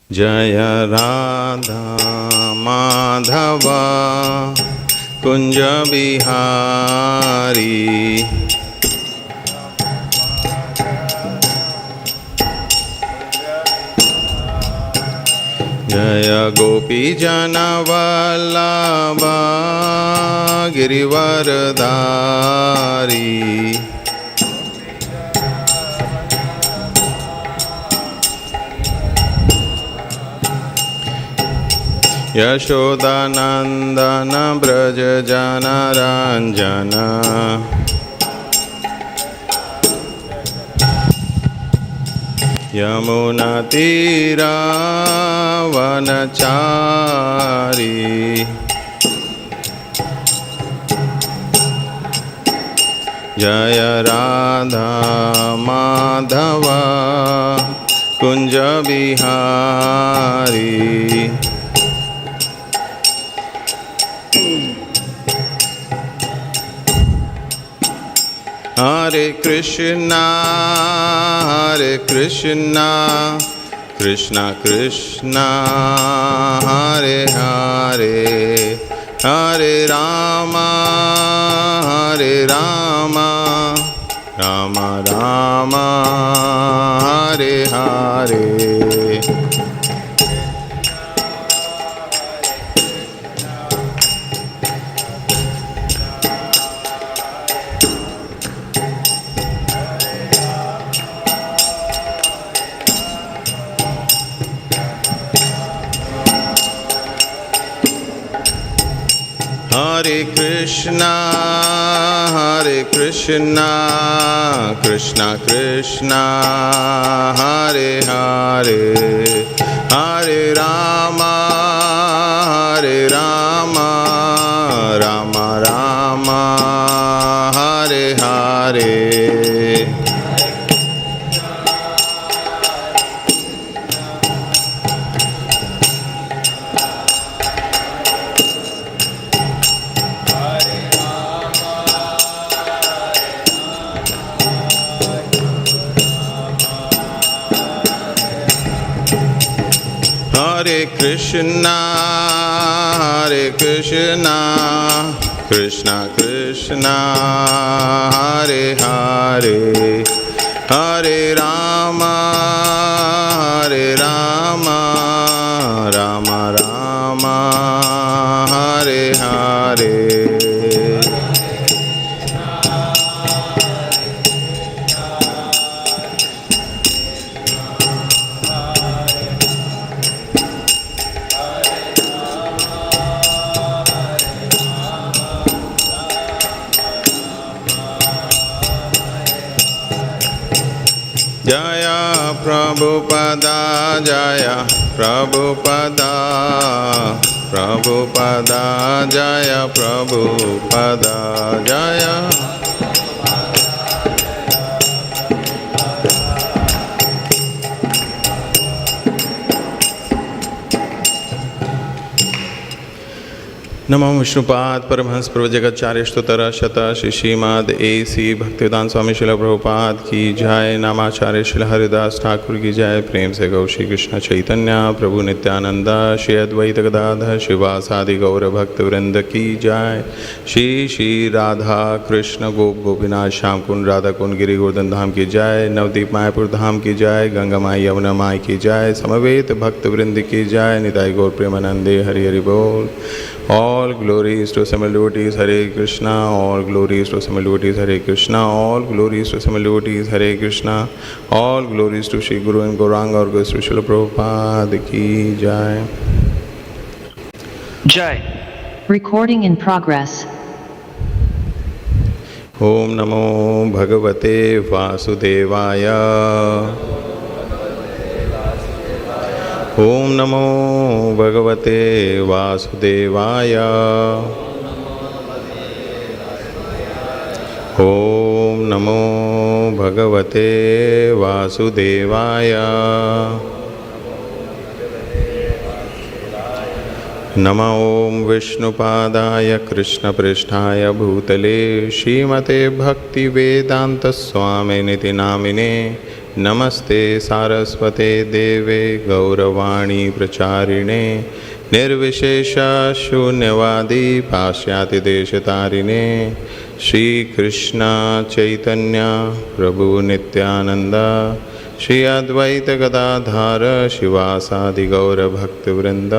जय राधा माधव कुंज बिहारी जय गोपी जन वल्लभ गिरिवरधारी यशोदानंदन ब्रज जनरंजन यमुना तीरावनचारी जय राधा माधव कुंज बिहारी हरे कृष्णा कृष्णा कृष्णा हरे हरे हरे राम राम राम हरे हरे हरे कृष्णा कृष्णा कृष्णा हरे हरे हरे राम राम राम हरे हरे हरे कृष्णा कृष्णा कृष्णा हरे हरे हरे राम राम राम हरे हरे जय प्रभुपदा जय प्रभुपदा प्रभुपदा जय प्रभुपदा जय नमो विष्णुपाद परमहंस प्रभु जगच्चार्य स्तोत्र शत श्रीमाद एसी भक्तिवेदांत स्वामी शिल प्रभुपाद की जय। नामाचार्य शिल हरिदास ठाकुर की जय। प्रेम से गौ श्री कृष्ण चैतन्य प्रभु नित्यानंद श्री अद्वैत गदाधर शिवासादि गौर भक्त वृंद की जय। श्री श्री राधा कृष्ण गोप गोपीनाथ श्याम कुंड राधा कुंड गिरि गोवर्धन धाम की जय। नवदीप मायापुर धाम की जय। गंगा माई यमुना माई की जय। समवेत भक्त वृंद की जय। निताई गौर प्रेमानंदे हरि हरि बोल। All glories to Assembled devotees, Hare Krishna. All glories to Assembled devotees, Hare Krishna. All glories to Assembled devotees, Hare Krishna. All glories to Shri Guru and Gauranga or Guru Srila Prabhupada ki jai. Jai. Recording in progress. Om Namo Bhagavate Vasudevaya. ओम नमो भगवते वासुदेवाय। ओम नमो भगवते वासुदेवाय। नमो ॐ विष्णुपादाय कृष्णपृष्ठाय भूतले श्रीमते भक्तिवेदान्तस्वामिनिति नामिने। नमस्ते सारस्वते देवे गौरवाणी प्रचारिणे निर्विशेष शून्यवादी पाश्चात्यदेशतारिणे। श्रीकृष्ण चैतन्य प्रभु नित्यानंद श्री अद्वैत गदाधर शिवासादि गौरभक्तवृंद।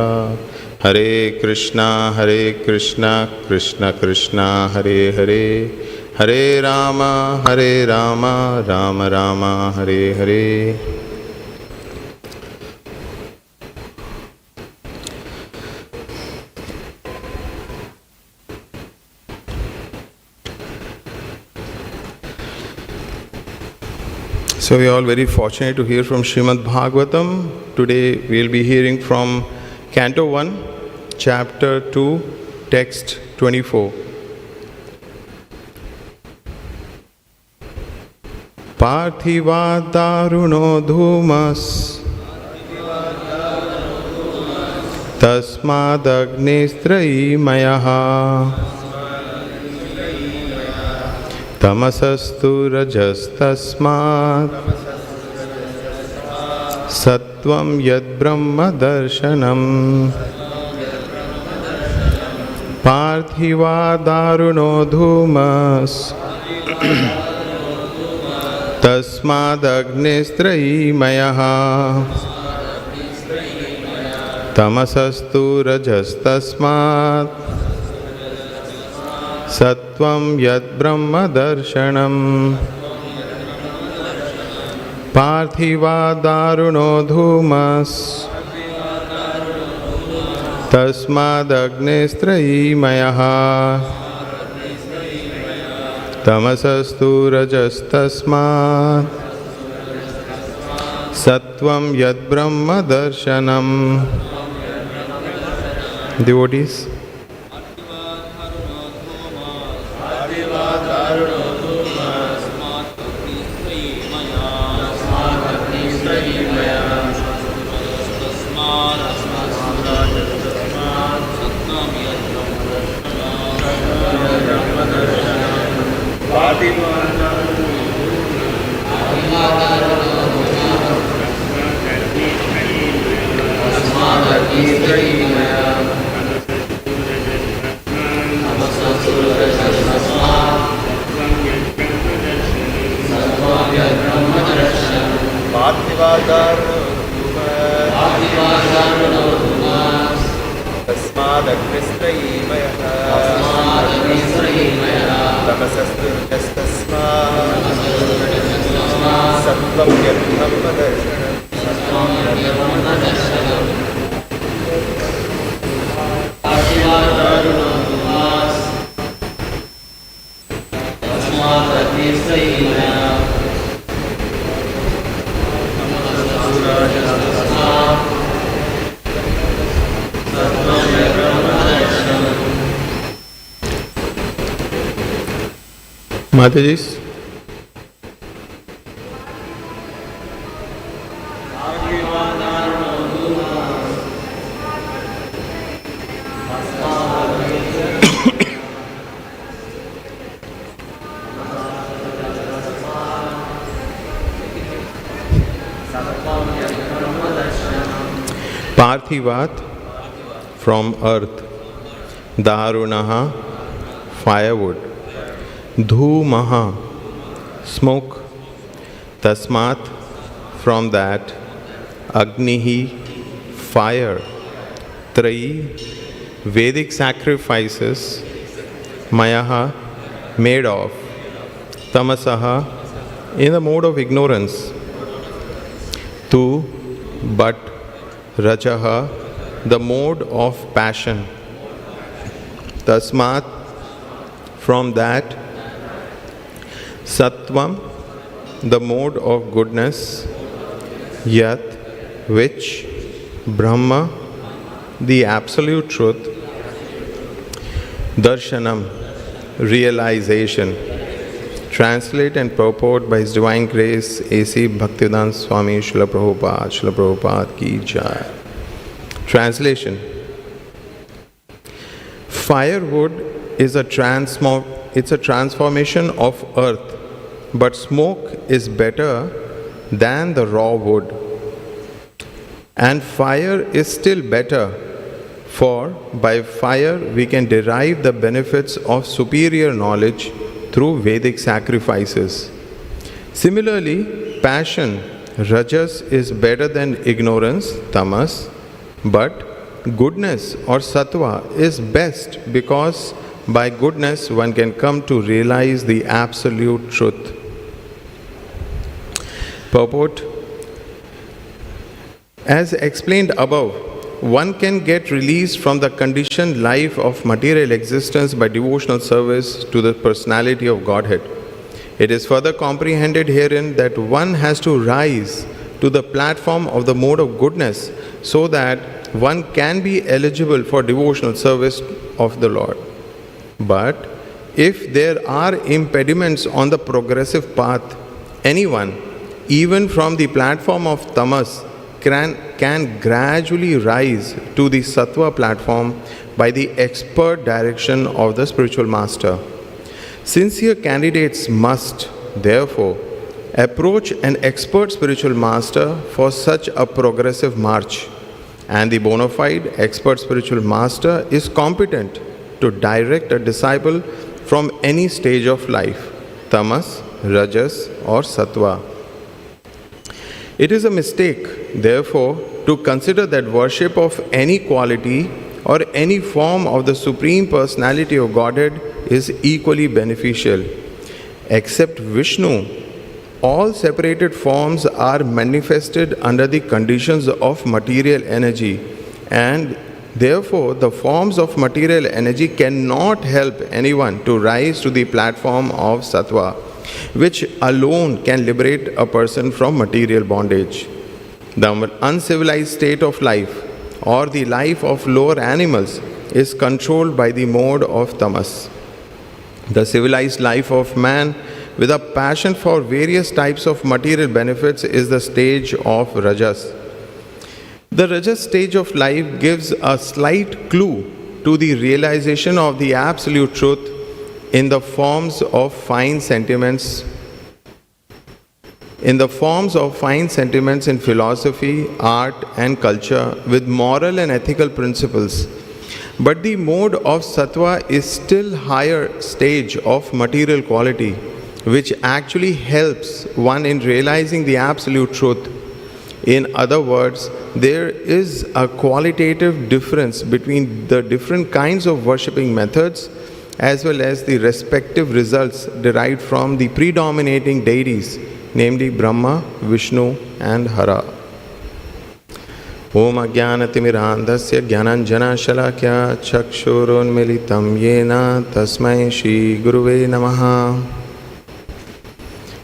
हरे कृष्णा कृष्ण कृष्णा हरे हरे, हरे Ram Ram Ram Hare Hare. So we are all very fortunate to hear from Srimad Bhagavatam. Today we will be hearing from Canto 1, Chapter 2, Text 24. Pārthivād dāruṇo dhūmas tasmād agnis trayīmayaḥ तमसस रजस् tasmāt sattvam yad brahma-darśanam pārthivād dāruṇo dhūmas tasmād agnis trayīmayaḥ tamasas rajas tasmāt sattvam yad brahma-darśanam pārthivād dāruṇo dhūmas tasmād agnis trayīmayaḥ tamasas rajas tasmāt sattvam yad brahma-darśanam. Devotees, pārthivād dāruṇo dhūmas tasmād agnis trayīmayaḥ tamasas tasmāt sattvam yad brahma-darśanam pārthivād dāruṇo dhūmas tasmād agnis trayīmayaḥ Mataji's. Pārthivāt, from earth. Dāruṇaḥ, firewood. dhūmaḥ, smoke. Tasmāt, from that. agniḥ, fire. Trayī, Vedic sacrifices. mayaḥ, made of. tamasaḥ, in the mode of ignorance. Tu, but. rajaḥ, the mode of passion. Tasmāt, from that. Sattvam, the mode of goodness. Yat, which. Brahma, the absolute truth. Darshanam, realization. Translate and purport by His Divine Grace, A.C. Bhaktivedanta Swami Srila Prabhupada ki jai. Translation. Firewood is a transformation of earth, but smoke is better than the raw wood. And fire is still better, for by fire we can derive the benefits of superior knowledge through Vedic sacrifices. Similarly, passion, rajas, is better than ignorance, tamas, but goodness or sattva is best because by goodness one can come to realize the absolute truth. Purport. As explained above, one can get released from the conditioned life of material existence by devotional service to the personality of Godhead. It is further comprehended herein that one has to rise to the platform of the mode of goodness so that one can be eligible for devotional service of the Lord. But if there are impediments on the progressive path, anyone, even from the platform of tamas, can gradually rise to the sattva platform by the expert direction of the spiritual master. Sincere candidates must, therefore, approach an expert spiritual master for such a progressive march, and the bona fide expert spiritual master is competent to direct a disciple from any stage of life, tamas, rajas or sattva. It is a mistake, therefore, to consider that worship of any quality or any form of the Supreme Personality of Godhead is equally beneficial. Except Vishnu, all separated forms are manifested under the conditions of material energy, and therefore the forms of material energy cannot help anyone to rise to the platform of sattva, which alone can liberate a person from material bondage. The uncivilized state of life, or the life of lower animals, is controlled by the mode of tamas. The civilized life of man, with a passion for various types of material benefits, is the stage of rajas. The rajas stage of life gives a slight clue to the realization of the absolute truth in the forms of fine sentiments in philosophy, art and culture with moral and ethical principles. But the mode of sattva is still higher stage of material quality, which actually helps one in realizing the absolute truth. In other words, there is a qualitative difference between the different kinds of worshipping methods as well as the respective results derived from the predominating deities, namely Brahma, Vishnu and Hara. Om Ajnanatimidandasya Jnananjana Shalakya Chakshurunmilitam Yena Tasmai Shri Guruve Namaha.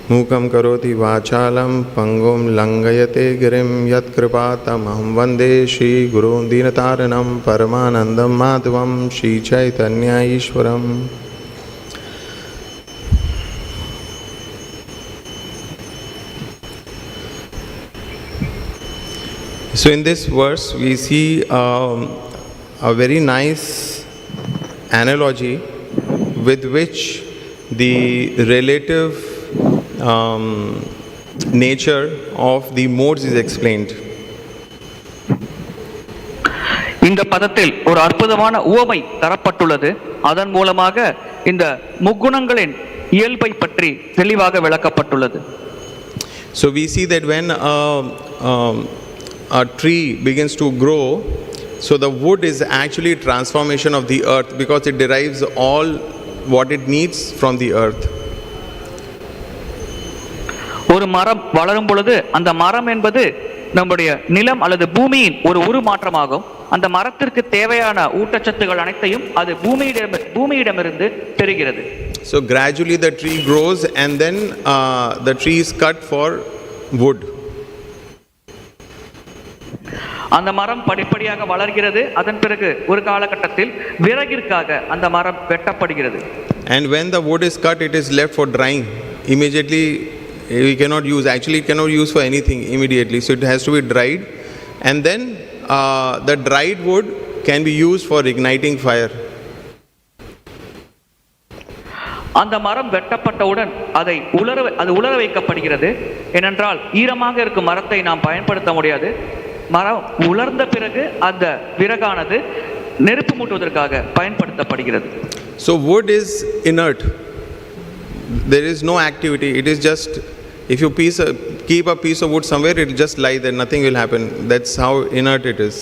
Mukam karoti vachalam pangum langayate girim yat kripatamaham vande Shri Gurun Dinataranam Paramanandam Madhavam Shri Chaitanya Ishwaram. So in this verse we see a very nice analogy with which the relative nature of the modes is explained. இந்த பதத்தில் ஒரு அற்புதமான உவமை தரப்பட்டுள்ளது. அதன் மூலமாக இந்த முக்குணங்களின் இயல்பை பற்றி தெளிவாக விளக்கப்பட்டுள்ளது. So we see that when a tree begins to grow, so the wood is actually transformation of the earth because it derives all what it needs from the earth. ஒரு மரம் வளரும் பொழுது அந்த மரம் என்பது நம்முடைய நிலம் அல்லது பூமியின் ஒரு உருமாற்றமாகும். அந்த மரத்திற்கு தேவையான ஊட்டச்சத்துக்கள் அனைத்தையும் அது பூமியிடமிருந்து பெறுகிறது. So gradually the tree grows and then the tree is cut for wood. அந்த மரம் படிப்படியாக வளர்கிறது. அதன் பிறகு ஒரு காலகட்டத்தில் விறகிற்காக அந்த மரம் வெட்டப்படுகிறது. And when the wood is cut, it is left for drying. Immediately we cannot use, actually it cannot use for anything immediately, so it has to be dried, and then the dried wood can be used for igniting fire. அந்த மரம் வெட்டப்பட்டவுடன் அது உலர வைக்கப்படுகிறது. ஏனென்றால் ஈரமாக இருக்கும் மரத்தை நாம் பயன்படுத்த முடியாது. மரம் உலர்ந்த பிறகு அந்த விறகானது நெருப்பு மூட்டுவதற்காக பயன்படுத்தப்படுகிறது. So wood is inert. There is no activity. It is just, if you keep a piece of wood somewhere, it will just lie there, nothing will happen. That's how inert it is.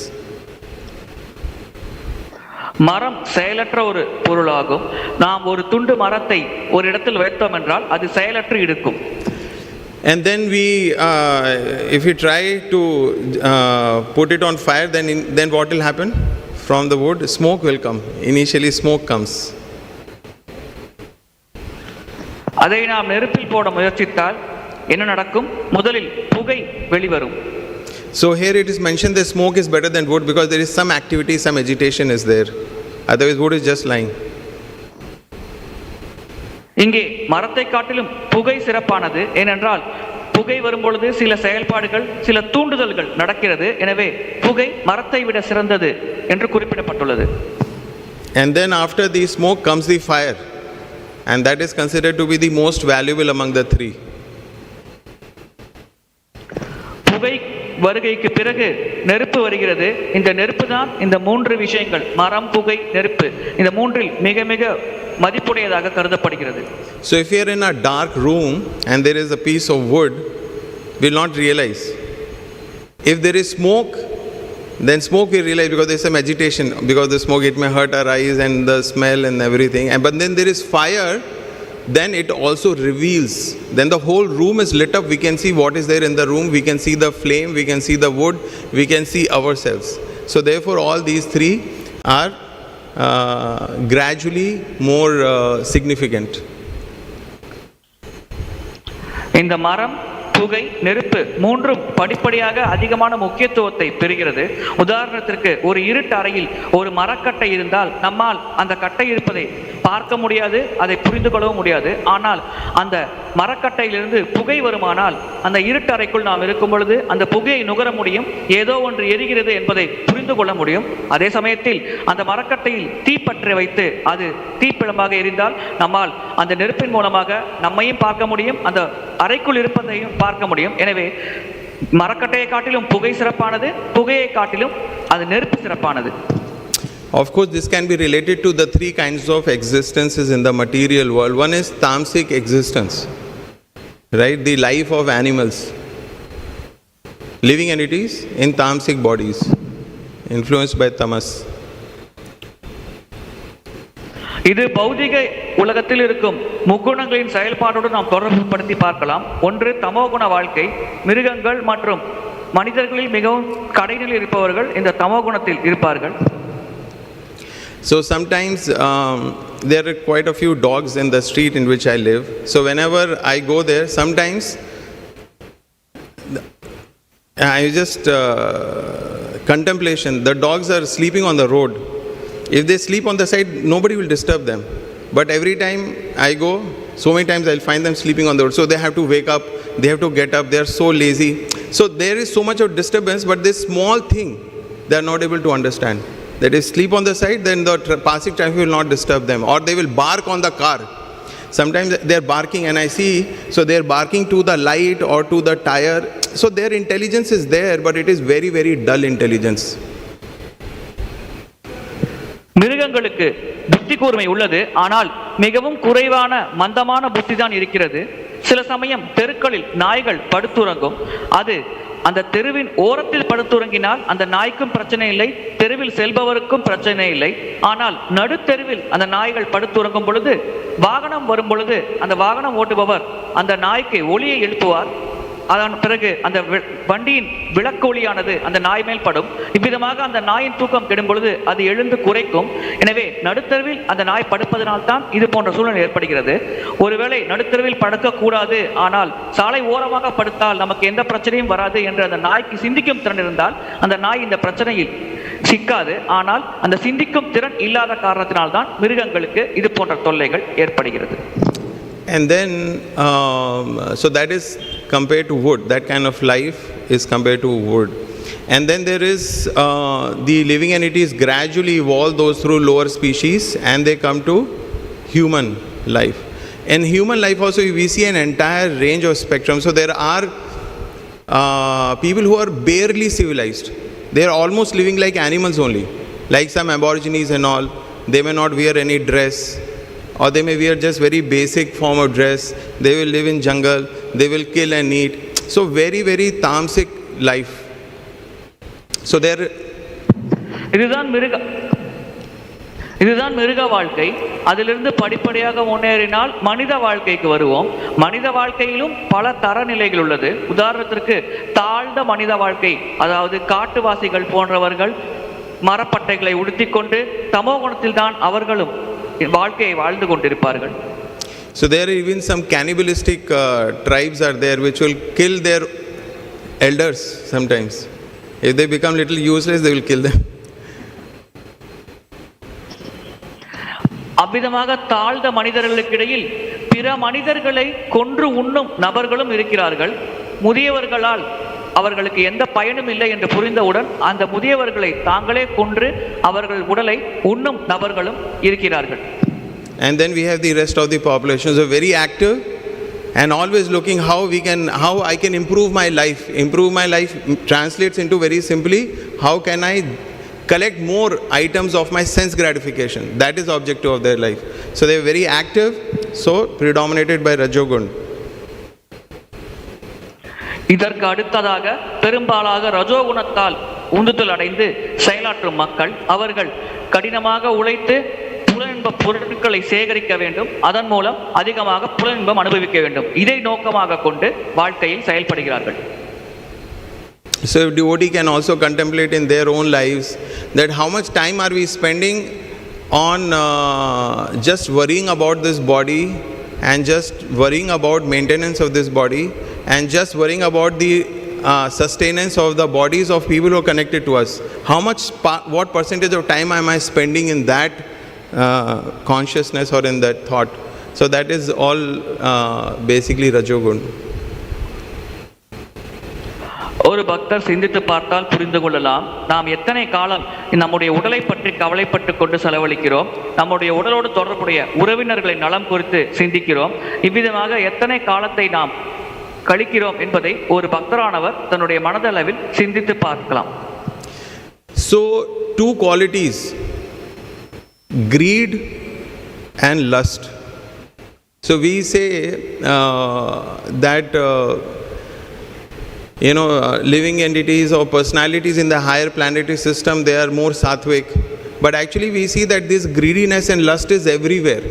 மரம் செயலற்ற ஒரு பொருளாகும். நாம் ஒரு துண்டு மரத்தை ஒரு இடத்தில் வைத்தோம் என்றால் அது செயலற்று இருக்கும். And then if we try to put it on fire, then what will happen? From the wood, smoke will come. Initially smoke comes. அதை நாம் நெருப்பில் போட முயற்சித்தால் என்ன நடக்கும்? முதலில் புகை வெளிவரும். So here it is mentioned that smoke is better than wood because there is some activity, some agitation is there. Otherwise wood is just lying. இங்கே மரத்தை காட்டிலும் புகை சிறப்பானது. ஏனென்றால் புகை வரும்பொழுது சில செயல்பாடுகள், சில தூண்டுதல்கள் நடக்கிறது. எனவே புகை மரத்தை விட சிறந்தது என்று குறிப்பிடப்பட்டுள்ளது. And then after the smoke comes the fire, and that is considered to be the most valuable among the three. புகை வருகைக்கு பிறகு நெருப்பு வருகிறது. இந்த நெருப்பு தான் இந்த மூன்று விஷயங்கள், மரம், புகை, நெருப்பு, இந்த மூன்றில் மிக மிக மதிப்புடையதாக கருதப்படுகிறது. So if you are in a dark room and there is a piece of wood, we will not realize. If there is smoke, then smoke we realize because there is some agitation, because the smoke, it may hurt our eyes and the smell and everything. But then there is fire, then it also reveals. Then the whole room is lit up. We can see what is there in the room. We can see the flame. We can see the wood. We can see ourselves. So therefore all these three are gradually more significant. இந்த மரம், புகை, நெருப்பு மூன்றும் படிப்படியாக அதிகமான முக்கியத்துவத்தை பெறுகிறது. உதாரணத்திற்கு ஒரு இருட்டு அறையில் ஒரு மரக்கட்டை இருந்தால் நம்மால் அந்த கட்டை இருப்பதை பார்க்க முடியாது, அதை புரிந்து கொள்ளவும் முடியாது. ஆனால் அந்த மரக்கட்டையிலிருந்து புகை வருமானால் அந்த இருட்டு அறைக்குள் நாம் இருக்கும் பொழுது அந்த புகையை நுகர முடியும், ஏதோ ஒன்று எரிகிறது என்பதை புரிந்து கொள்ள முடியும். அதே சமயத்தில் அந்த மரக்கட்டையில் தீப்பற்றி வைத்து அது தீப்பிழம்பாக எரிந்தால் நம்மால் அந்த நெருப்பின் மூலமாக நம்மையும் பார்க்க முடியும், அந்த அறைக்குள் இருப்பதையும் பார்க்க முடியும். எனவே மரக்கட்டையை காட்டிலும் புகை சிறப்பானது, புகையை காட்டிலும் அது நெருப்பு சிறப்பானது. Of course, this can be related to the three kinds of existences in the material world. One is tamasic existence, right? The life of animals, living entities in tamasic bodies, influenced by tamas. இது பௌதிக உலகத்தில் இருக்கும் முக்குணங்களின் செயல்பாட்டோடு நாம் தொடர்பு படுத்தி பார்க்கலாம். ஒன்று தமோகுண வாழ்க்கை. மிருகங்கள் மற்றும் மனிதர்களில் மிகவும் கடைநிலையில் இருப்பவர்கள் இந்த தமோகுணத்தில் இருப்பார்கள். So sometimes there are quite a few dogs in the street in which I live. So whenever I go there, sometimes I just contemplation. The dogs are sleeping on the road. If they sleep on the side, nobody will disturb them. But every time I go, so many times I'll find them sleeping on the road. So they have to wake up, they have to get up, they are so lazy. So there is so much of disturbance, but this small thing they are not able to understand. That if sleep on the side, then the passing traffic will not disturb them, or they will bark on the car. Sometimes they are barking and I see, so they are barking to the light or to the tire. So their intelligence is there, but it is very, very dull intelligence. மிருகங்களுக்கு புத்தி கூர்மை உள்ளது, ஆனால் மிகவும் குறைவான மந்தமான புத்தி தான் இருக்கிறது. சில சமயம் தெருக்களில் நாய்கள் படுத்துறங்கும். அது அந்த தெருவின் ஓரத்தில் படுத்துறங்கினால் அந்த நாய்க்கும் பிரச்சனை இல்லை, தெருவில் செல்பவருக்கும் பிரச்சனை இல்லை. ஆனால் நடுத்தெருவில் அந்த நாய்கள் படுத்துறங்கும் பொழுது, வாகனம் வரும் பொழுது அந்த வாகனம் ஓட்டுபவர் அந்த நாய்க்கு ஒலியை எழுப்புவார். அதன் பிறகு அந்த வண்டியின் விளக்கு ஒளியானது அந்த நாய் மேல் படும். இவ்விதமாக அந்த நாயின் தூக்கம் கெடும் பொழுது அது எழுந்து குறைக்கும். எனவே நடுத்தருவில் அந்த நாய் படுப்பதனால் தான் இது போன்ற சூழ்நிலை ஏற்படுகிறது. ஒருவேளை நடுத்தருவில் படுக்கக்கூடாது, ஆனால் சாலை ஓரமாக படுத்தால் நமக்கு எந்த பிரச்சனையும் வராது என்று அந்த நாய்க்கு சிந்திக்கும் திறன் இருந்தால் அந்த நாய் இந்த பிரச்சனையில் சிக்காது. ஆனால் அந்த சிந்திக்கும் திறன் இல்லாத காரணத்தினால்தான் மிருகங்களுக்கு இது போன்ற தொல்லைகள் ஏற்படுகிறது. And then, so that is compared to wood. That kind of life is compared to wood. And then there is the living entities gradually evolve those through lower species and they come to human life. In human life also we see an entire range of spectrum. So there are people who are barely civilized. They are almost living like animals only. Like some aborigines and all. They may not wear any dress. Or they may wear just very basic form of dress. They will live in jungle. They will kill and eat. So very, very tamasic life. So there. இதுதான் மிருக வாழ்க்கை. அதிலிருந்து படிப்படியாக முன்னேறினால் மனித வாழ்க்கைக்கு வருவோம். மனித வாழ்க்கையிலும் பல தரநிலைகள் உள்ளது. உதாரணத்திற்கு தாழ்ந்த மனித வாழ்க்கை, அதாவது காட்டுவாசிகள் போன்றவர்கள் மரப்பட்டைகளை உடுத்திக்கொண்டு தமோ குணத்தில் தான் அவர்களும் வாழ்க்கையை வாழ்ந்து கொண்டிருப்பார்கள். So there are even some cannibalistic tribes are there which will kill their elders sometimes. If they become little useless, they will kill them. அவ்விதமாக தாழ்ந்த மனிதர்களுக்கிடையில் பிற மனிதர்களை கொன்று உண்ணும் நபர்களும் இருக்கிறார்கள். முதியவர்களால் அவர்களுக்கு எந்த பயனும் இல்லை என்று புரிந்தவுடன் அந்த முதியவர்களை தாங்களே கொன்று அவர்கள் உடலை உண்ணும் நபர்களும் இருக்கிறார்கள். And then we have the rest of the population, so very active and always looking how I can improve my life. Improve my life translates into very simply, how can I collect more items of my sense gratification. That is the objective of their life. So they are very active, so predominated by Rajogun. இதற்கு அடுத்ததாக பெரும்பாலாக ரஜோகுணத்தால் உந்துதல் அடைந்து செயலாற்றும் மக்கள், அவர்கள் கடினமாக உழைத்து புலனின்ப பொருட்களை சேகரிக்க வேண்டும், அதன் மூலம் அதிகமாக புலனின்பம் அனுபவிக்க வேண்டும். இதை நோக்கமாக கொண்டு வாழ்க்கையில் செயல்படுகிறார்கள். So if devotee can also contemplate in their own lives that how much time are we spending on just worrying about this body and just worrying about maintenance of this body and just worrying about the sustenance of the bodies of people who are connected to us. What percentage of time am I spending in that consciousness or in that thought? So that is all basically Rajogun. ஒரு பக்தர் சிந்தித்து பார்த்தால் புரிந்து கொள்ளலாம், நாம் எத்தனை காலம் நம்முடைய உடலை பற்றி கவலைப்பட்டு கொண்டு செலவழிக்கிறோம், நம்முடைய உடலோடு தொடர்புடைய உறவினர்களின் நலம் குறித்து சிந்திக்கிறோம், இவ்விதமாக எத்தனை காலத்தை நாம் கழிக்கிறோம் என்பதை ஒரு பக்தரானவர் தன்னுடைய மனதளவில் சிந்தித்து பார்க்கலாம். So two qualities, greed and lust. So we say that living entities or personalities in the higher planetary system, they are more sattvic, but actually we see that this greediness and lust is everywhere,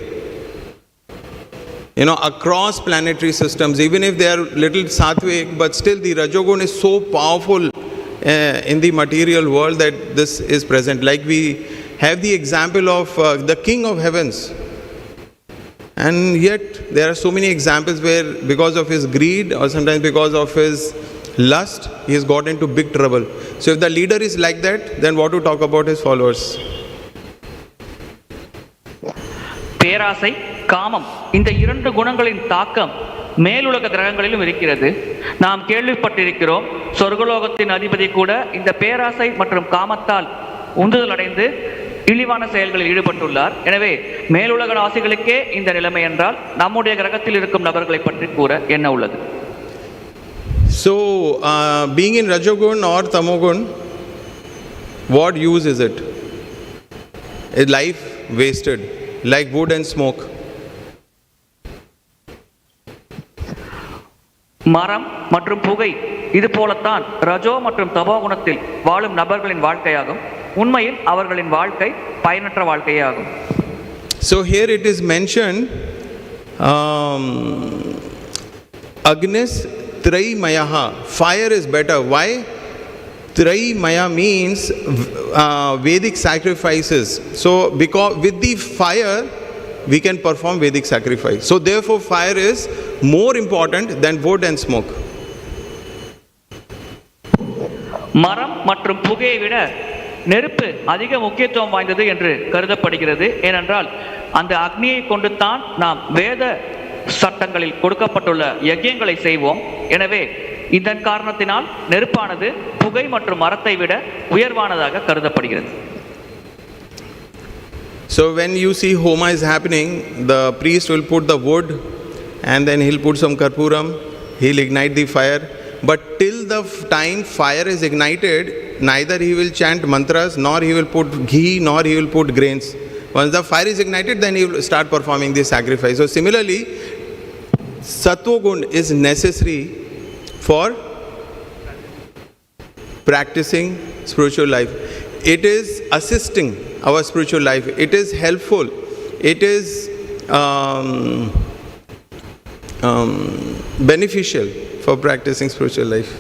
across planetary systems. Even if they are little sattvic, but still the Rajogun is so powerful in the material world that this is present. Like we have the example of the king of heavens, and yet there are so many examples where because of his greed or sometimes because of his lust, he has got into big trouble. So if the leader is like that, then what to talk about his followers? பேராசை, காமம், இந்த இரண்டு குணங்களின் தாக்கம் மேலுலக கிரகங்களிலும் இருக்கிறது. நாம் கேள்விப்பட்டிருக்கிறோம், சொர்க்கலோகத்தின் அதிபதி கூட இந்த பேராசை மற்றும் காமத்தால் உந்துதல் அடைந்து இழிவான செயல்களில் ஈடுபட்டுள்ளார். எனவே மேலுலக ராசிகளுக்கே இந்த நிலைமை என்றால் நம்முடைய கிரகத்தில் இருக்கும் நபர்களை பற்றி கூற என்ன உள்ளது? So being in Rajogun or Tamogun, what use is it? Is life wasted like wood and smoke? மரம் மற்றும் புகை இது போலத்தான் ரஜோ மற்றும் தமோ குணத்தில் வாழும் நபர்களின் வாழ்க்கையாகும். உண்மையில் அவர்களின் வாழ்க்கை பயனற்ற வாழ்க்கையாகும். So here it is mentioned agnis, trayīmayaḥ, fire is better. Why? Trayīmayaḥ means Vedic sacrifices. So because with the fire we can perform Vedic sacrifice. So therefore fire is more important than wood and smoke. மரம் மற்றும் புகையை விட நெருப்பு அதிக முக்கியத்துவம் வாய்ந்தது என்று கருதப்படுகிறது. ஏனென்றால் அந்த அக்னியை கொண்டு தான் நாம் வேத சட்டங்களில் கொடுக்கப்பட்டுள்ள யஜ்யங்களை செய்வோம். எனவே இதன் காரணத்தினால் நெருப்பானது புகை மற்றும் மரத்தை விட உயர்வானதாக கருதப்படுகிறது. So when you see homa is happening, the priest will put the wood and then he'll put some karpuram, he'll ignite the fire. But till the time fire is ignited, neither he will chant mantras, nor he will put ghee, nor he will put grains. Once the fire is ignited, then he will start performing the sacrifice. So similarly, sattva gun is necessary for practicing spiritual life. It is assisting our spiritual life. It is helpful. It is beneficial for practicing spiritual life.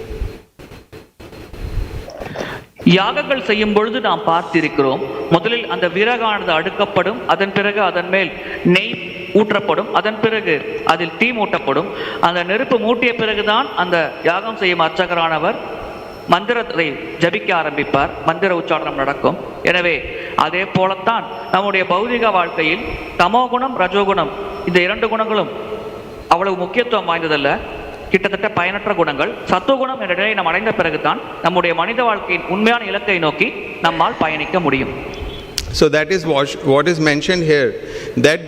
யாகங்கள் செய்யும் பொழுது நாம் பார்த்திருக்கிறோம், முதலில் அந்த விறகானது அடுக்கப்படும், அதன் பிறகு அதன் மேல் நெய் ஊற்றப்படும், அதன் பிறகு அதில் தீ மூட்டப்படும். அந்த நெருப்பு மூட்டிய பிறகுதான் அந்த யாகம் செய்யும் அர்ச்சகரானவர் மந்திரத்தை ஜபிக்க ஆரம்பிப்பார், மந்திர உச்சாரணம் நடக்கும். எனவே அதே போலத்தான் நம்முடைய பௌதிக வாழ்க்கையில் தமோகுணம் ரஜோகுணம் இந்த இரண்டு குணங்களும் அவ்வளவு முக்கியத்துவம் வாய்ந்ததல்ல, கிட்டத்தட்ட பயனற்ற குணங்கள். சத்துவகுணம் என்ற நிலையை நாம் அடைந்த பிறகுதான் நம்முடைய மனித வாழ்க்கையின் உண்மையான இலக்கை நோக்கி நம்மால் பயணிக்க முடியும். So that is what is mentioned here, that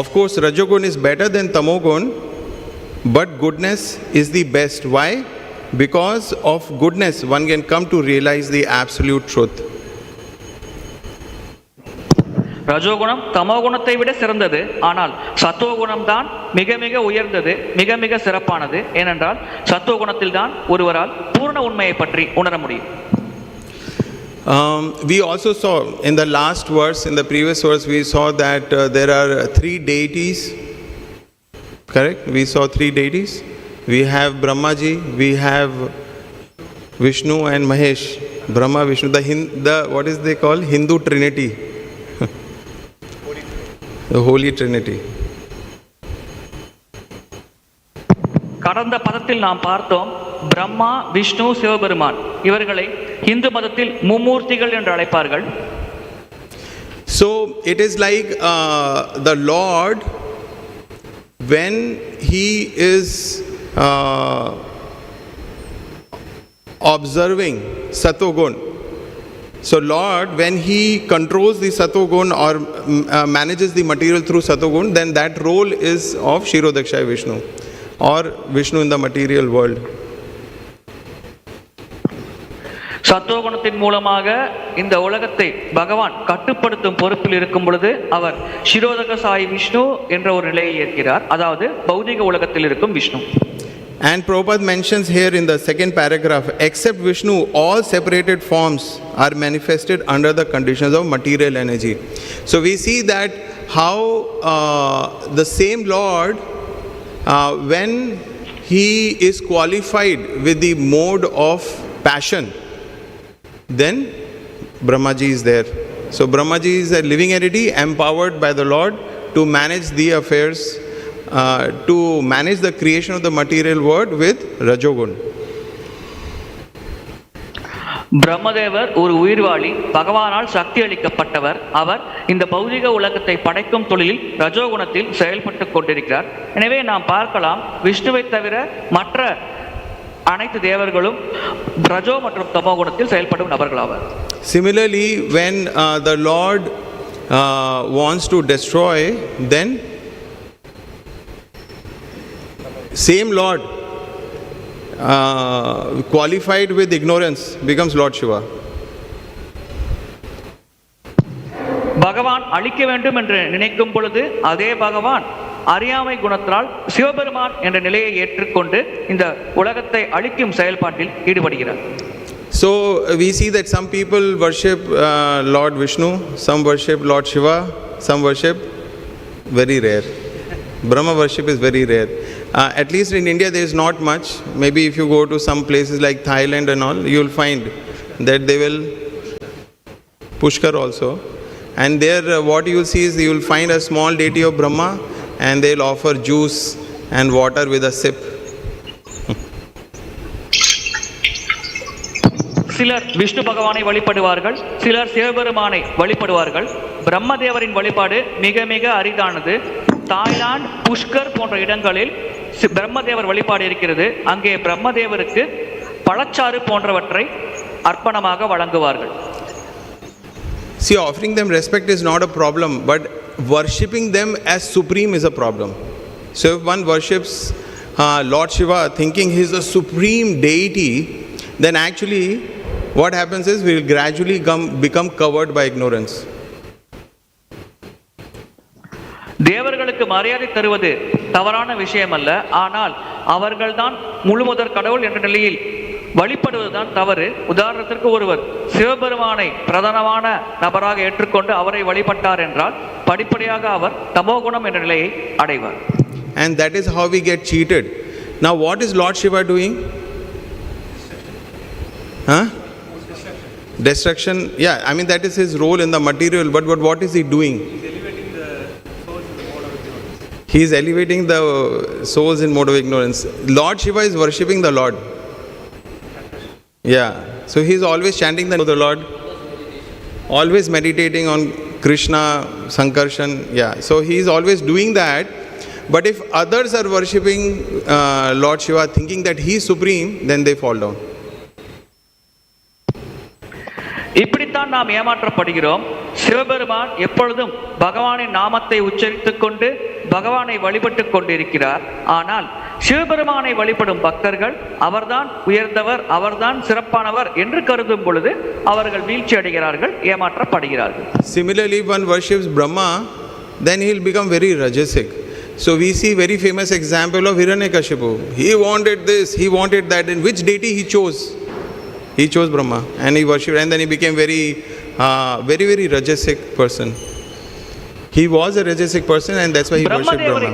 of course rajogun is better than tamogun, but goodness is the best. Why? Because of goodness one can come to realize the absolute truth. ரஜோகுணம் தமோகுணத்தை விட சிறந்தது, ஆனால் சத்துவகுணம் தான் மிக மிக உயர்ந்தது, மிக மிக சிறப்பானது. ஏனென்றால் சத்துவகுணத்தில் தான் ஒருவரால் பூர்ண உண்மையை பற்றி உணர முடியும். We also saw in the last verse, in the previous verse, we saw that there are three deities. Correct? We saw three deities. We have Brahmaji, we have Vishnu and Mahesh. Brahma, Vishnu, the what is they call Hindu Trinity. The Holy Trinity. கடந்த பதத்தில் நாம் பார்த்தோம், பிரம்மா விஷ்ணு சிவபெருமான் இவர்களை இந்து மதத்தில் மும்மூர்த்திகள் என்று அழைப்பார்கள். So it is like the Lord, when he is observing sattva-gun. So Lord, when he controls the sattva-gun or manages the material through sattva-gun, then that role is of Kshirodakshaya Vishnu or Vishnu in the material world. சத்துவகுணத்தின் மூலமாக இந்த உலகத்தை பகவான் கட்டுப்படுத்தும் பொறுப்பில் இருக்கும் பொழுது அவர் க்ஷிரோதகசாயி விஷ்ணு என்ற ஒரு நிலையை ஏற்கிறார், அதாவது பௌதிக உலகத்தில் இருக்கும் Vishnu. And Prabhupada mentions here in the second paragraph, except Vishnu, all separated forms are manifested under the conditions of material energy. So we see that how the same Lord, when he is qualified with the mode of passion, then Brahmaji is there. So Brahmaji is a living entity empowered by the Lord to manage the affairs, to manage the creation of the material world with Rajogun. பிரம்மதேவர் ஒரு உயிர்வாளி, பகவானால் சக்தி அளிக்கப்பட்டவர். அவர் இந்த பௌதிக உலகத்தை படைக்கும் தொழிலில் ரஜோகுணத்தில் செயல்பட்டு கொண்டிருக்கிறார். எனவே நாம் பார்க்கலாம், விஷ்ணுவை தவிர மற்ற அனைத்து தேவர்களும் ரஜோ மற்றும் தமோ குணத்தில் செயல்படும் நபர்களாவர். Similarly, when the Lord wants to destroy, then same Lord qualified with ignorance becomes Lord Shiva. பகவான் அழிக்க வேண்டும் என்று நினைக்கும் பொழுது அதே பகவான் அறியாமை குணத்தால் சிவபெருமான் என்ற நிலையை ஏற்றுக்கொண்டு இந்த உலகத்தை அழிக்கும் செயல்பாட்டில் ஈடுபடுகிறார். So we see that some people worship Lord Vishnu, some worship Lord Shiva, some worship very rare. Brahma worship is very rare. At least in India there is not much. Maybe if you go to some places like Thailand and all, you will find that they will Pushkar also. And there what you will see is you will find a small deity of Brahma, and they will offer juice and water with a sip. சிலர் விஷ்ணு பகவானை வழிபடுவார்கள், சிலர் சிவபெருமானை வழிபடுவார்கள். பிரம்மதேவரின் வழிபாடு மிக மிக அரிதானது. Thailand, Pushkar போன்ற இடங்களில் பிரம்மதேவர் வழிபாடு இருக்கிறது. அங்கே பிரம்மதேவருக்கு பழச்சாறு போன்றவற்றை அர்ப்பணமாக வழங்குவார்கள். See, offering them respect is not a problem, but worshipping them as supreme is a problem. So if one worships Lord Shiva thinking he is a supreme deity, then actually what happens is we will gradually become covered by ignorance. தேவர்களுக்கு மரியாதை தருவது தவறான விஷயம் அல்ல. ஆனால் அவர்கள்தான் முழுமுதற் கடவுள் என்ற நிலையில் வழிபடுவதுதான் தவறு. உதாரணத்திற்கு ஒருவர் சிவபெருமானை பிரதானமான நபராக ஏற்றுக்கொண்டு அவரை வழிபட்டார் என்றால் படிப்படியாக அவர் தமோகுணம் என்ற நிலையை அடைவார். And that is how we get cheated. Now what is Lord Shiva doing? Destruction. Yeah, I mean that is his role in the material, but what is he doing? He is elevating the souls in mode of ignorance. Lord Shiva is worshipping the Lord. Yeah, so he is always chanting the name of the Lord, always meditating on Krishna, Sankarshan. Yeah, so he is always doing that. But if others are worshipping Lord Shiva thinking that he is supreme, then they fall down. இப்படித்தான் நாம் ஏமாற்றப்படுகிறோம். சிவபெருமான் எப்பொழுதும் பகவானின் நாமத்தை உச்சரித்துக் கொண்டு பகவானை வழிபட்டுக் கொண்டிருக்கிறார். ஆனால் சிவபெருமானை வழிபடும் பக்தர்கள் அவர்தான் உயர்ந்தவர், அவர்தான் சிறப்பானவர் என்று கருதும் பொழுது அவர்கள் வீழ்ச்சி அடைகிறார்கள், ஏமாற்றப்படுகிறார்கள். Similarly, if one worships Brahma, then he will become very rajasic. So we see very famous example of Hiranyakashipu. He wanted this, he wanted that. And which deity he chose? He chose Brahma, and he worshipped, and then he became very rajasic person. He was a rajasic person, and that's why he worshipped Brahma.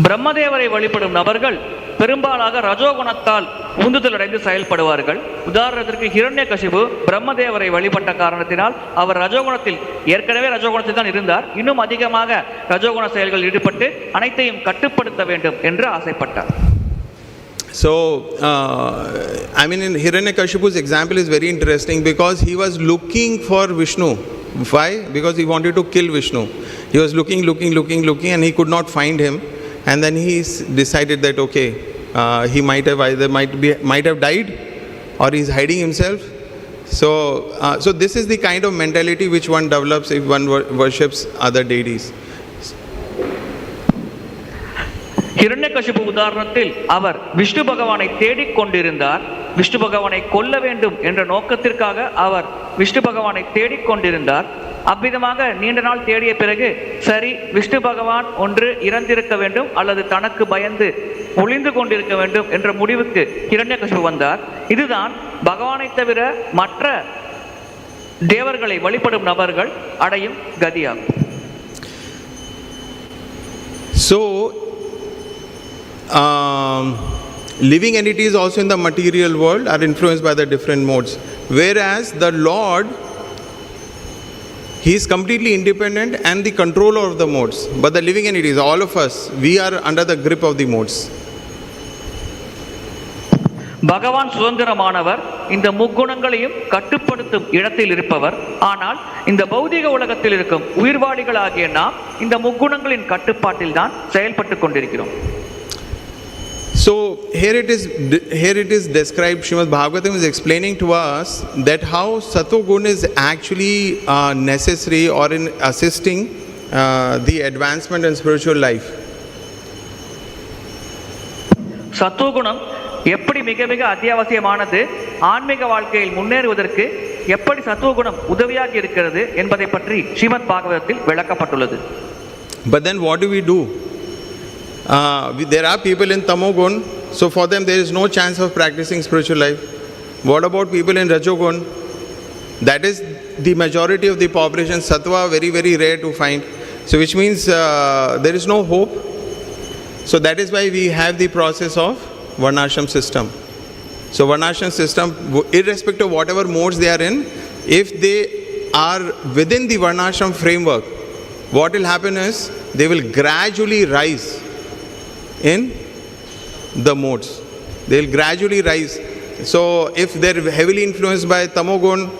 பிரம்மதேவரை வழிபடும் நபர்கள் பெரும்பாலாக ரஜோகுணத்தால் உந்துதல் அடைந்து செயல்படுவார்கள். உதாரணத்திற்கு ஹிரண்யகசிபு பிரம்மதேவரை வழிபட்ட காரணத்தினால் அவர் ரஜோகுணத்தில் ஏற்கனவே ரஜோகுணத்தில் தான் இருந்தார், இன்னும் அதிகமாக ரஜோகுண செயல்களில் ஈடுபட்டு அனைத்தையும் கட்டுப்படுத்த வேண்டும் என்று ஆசைப்பட்டார். So, I mean, in Hiranyakashipu's example is very interesting because he was looking for Vishnu. Why? Because he wanted to kill Vishnu. He was looking, and he could not find him. And then he decided that okay, he might have died, or he's hiding himself. So this is the kind of mentality which one develops if one worships other deities. Hiranyakashipu உதாரணத்தில் அவர் விஷ்ணு பகவானை தேடிக் கொண்டிருந்தார். விஷ்ணு பகவானை கொல்ல வேண்டும் என்ற நோக்கத்திற்காக அவர் விஷ்ணு பகவானை தேடிக் கொண்டிருந்தார். அவ்விதமாக நீண்ட நாள் தேடிய பிறகு சரி, விஷ்ணு பகவான் ஒன்று இறந்திருக்க வேண்டும் அல்லது தனக்கு பயந்து ஒளிந்து கொண்டிருக்க வேண்டும் என்ற முடிவுக்கு ஹிரண்யகசிபு வந்தார். இதுதான் பகவானை தவிர மற்ற தேவர்களை வழிபடும் நபர்கள் அடையும் கதியாகும். So living entities also in the material world are influenced by the different modes, whereas the Lord, he is completely independent and the controller of the modes. But the living entities, all of us, we are under the grip of the modes. பகவான் சுதந்திரமானவர், இந்த முக்குணங்களையும் கட்டுப்படுத்தும் இடத்தில் இருப்பவர். ஆனால் இந்த பௌதிக உலகத்தில் இருக்கும் உயிர்வாளிகளாகிய நாம் இந்த முக்குணங்களின் கட்டுப்பாட்டில் தான் செயல்பட்டு கொண்டிருக்கிறோம். So here it is described. Srimad Bhagavatam is explaining to us that how sattva guna is actually necessary or in assisting the advancement in spiritual life. சத்துவகுணம் எப்படி மிக மிக அத்தியாவசியமானது, ஆன்மீக வாழ்க்கையில் முன்னேறுவதற்கு எப்படி சத்துவகுணம் உதவியாக இருக்கிறது என்பதை பற்றி ஸ்ரீமத் பாகவதத்தில் விளக்கப்பட்டுள்ளது. But then what do we do? There are people in tamogun, so for them there is no chance of practicing spiritual life. What about people in rajogun? That is the majority of the population. Sattva very very rare to find. So which means there is no hope. So that is why we have the process of varnashram system. So varnashram system, irrespective of whatever modes they are in, if they are within the varnashram framework, what will happen is they will gradually rise in the modes. They will gradually rise. So if they are heavily influenced by tamogun,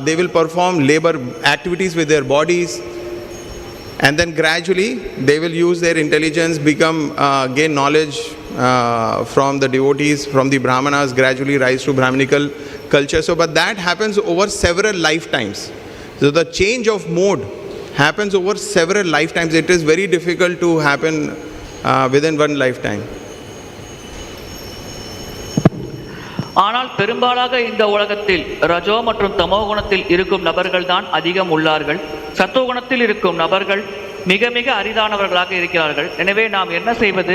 they will perform labor activities with their bodies, and then gradually they will use their intelligence, gain knowledge from the devotees, from the brahmanas, gradually rise to brahminical culture. So but that happens over several lifetimes. So the change of mode happens over several lifetimes. It is very difficult to happen within one lifetime. ஆனால் பெரும்பாலாக இந்த உலகத்தில் ரஜோ மற்றும் தமோ குணத்தில் இருக்கும் நபர்கள் தான் அதிகம் உள்ளார்கள். சத்துவ குணத்தில் இருக்கும் நபர்கள் மிக மிக அரிதானவர்களாக இருக்கிறார்கள். எனவே நாம் என்ன செய்வது?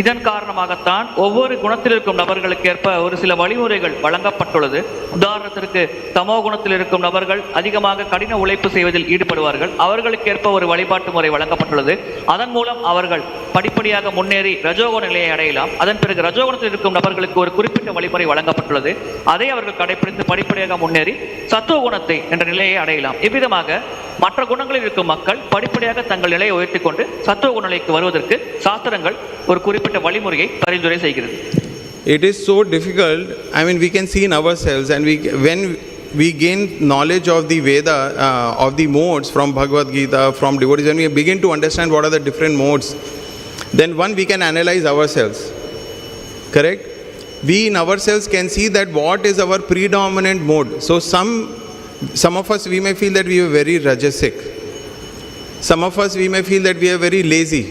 இதன் காரணமாகத்தான் ஒவ்வொரு குணத்தில் இருக்கும் நபர்களுக்கு ஏற்ப ஒரு சில வழிமுறைகள் வழங்கப்பட்டுள்ளது. உதாரணத்திற்கு தமோ குணத்தில் இருக்கும் நபர்கள் அதிகமாக கடின உழைப்பு செய்வதில் ஈடுபடுவார்கள். அவர்களுக்கு ஏற்ப ஒரு வழிபாட்டு முறை வழங்கப்பட்டுள்ளது. அதன் மூலம் அவர்கள் படிப்படியாக முன்னேறி ரஜோகுண நிலையை அடையலாம். அதன் பிறகு ரஜோகுணத்தில் இருக்கும் நபர்களுக்கு ஒரு குறிப்பிட்ட வழிமுறை வழங்கப்பட்டுள்ளது. அதை அவர்கள் கடைபிடித்து படிப்படியாக முன்னேறி சத்துவ குணத்தை என்ற நிலையை அடையலாம். இவ்விதமாக மற்ற குணங்களில் இருக்கும் மக்கள் படிப்படியாக தங்கள் நிலையை உயர்த்திக் கொண்டு சத்துவ குண நிலைக்கு வருவதற்கு சாஸ்திரங்கள் ஒரு குறிப்பிட்ட வழிமுறையை பரிந்துரை செய்கிறது. It is so difficult. I mean, we can see in ourselves, and when we gain knowledge of the Veda, of the modes from Bhagavad Gita, from devotees, when we begin to understand what are the different modes, then we can analyze ourselves. Correct? We in ourselves can see that what is our predominant mode. So some of us, we may feel that we are very rajasic. Some of us, we may feel that we are very lazy.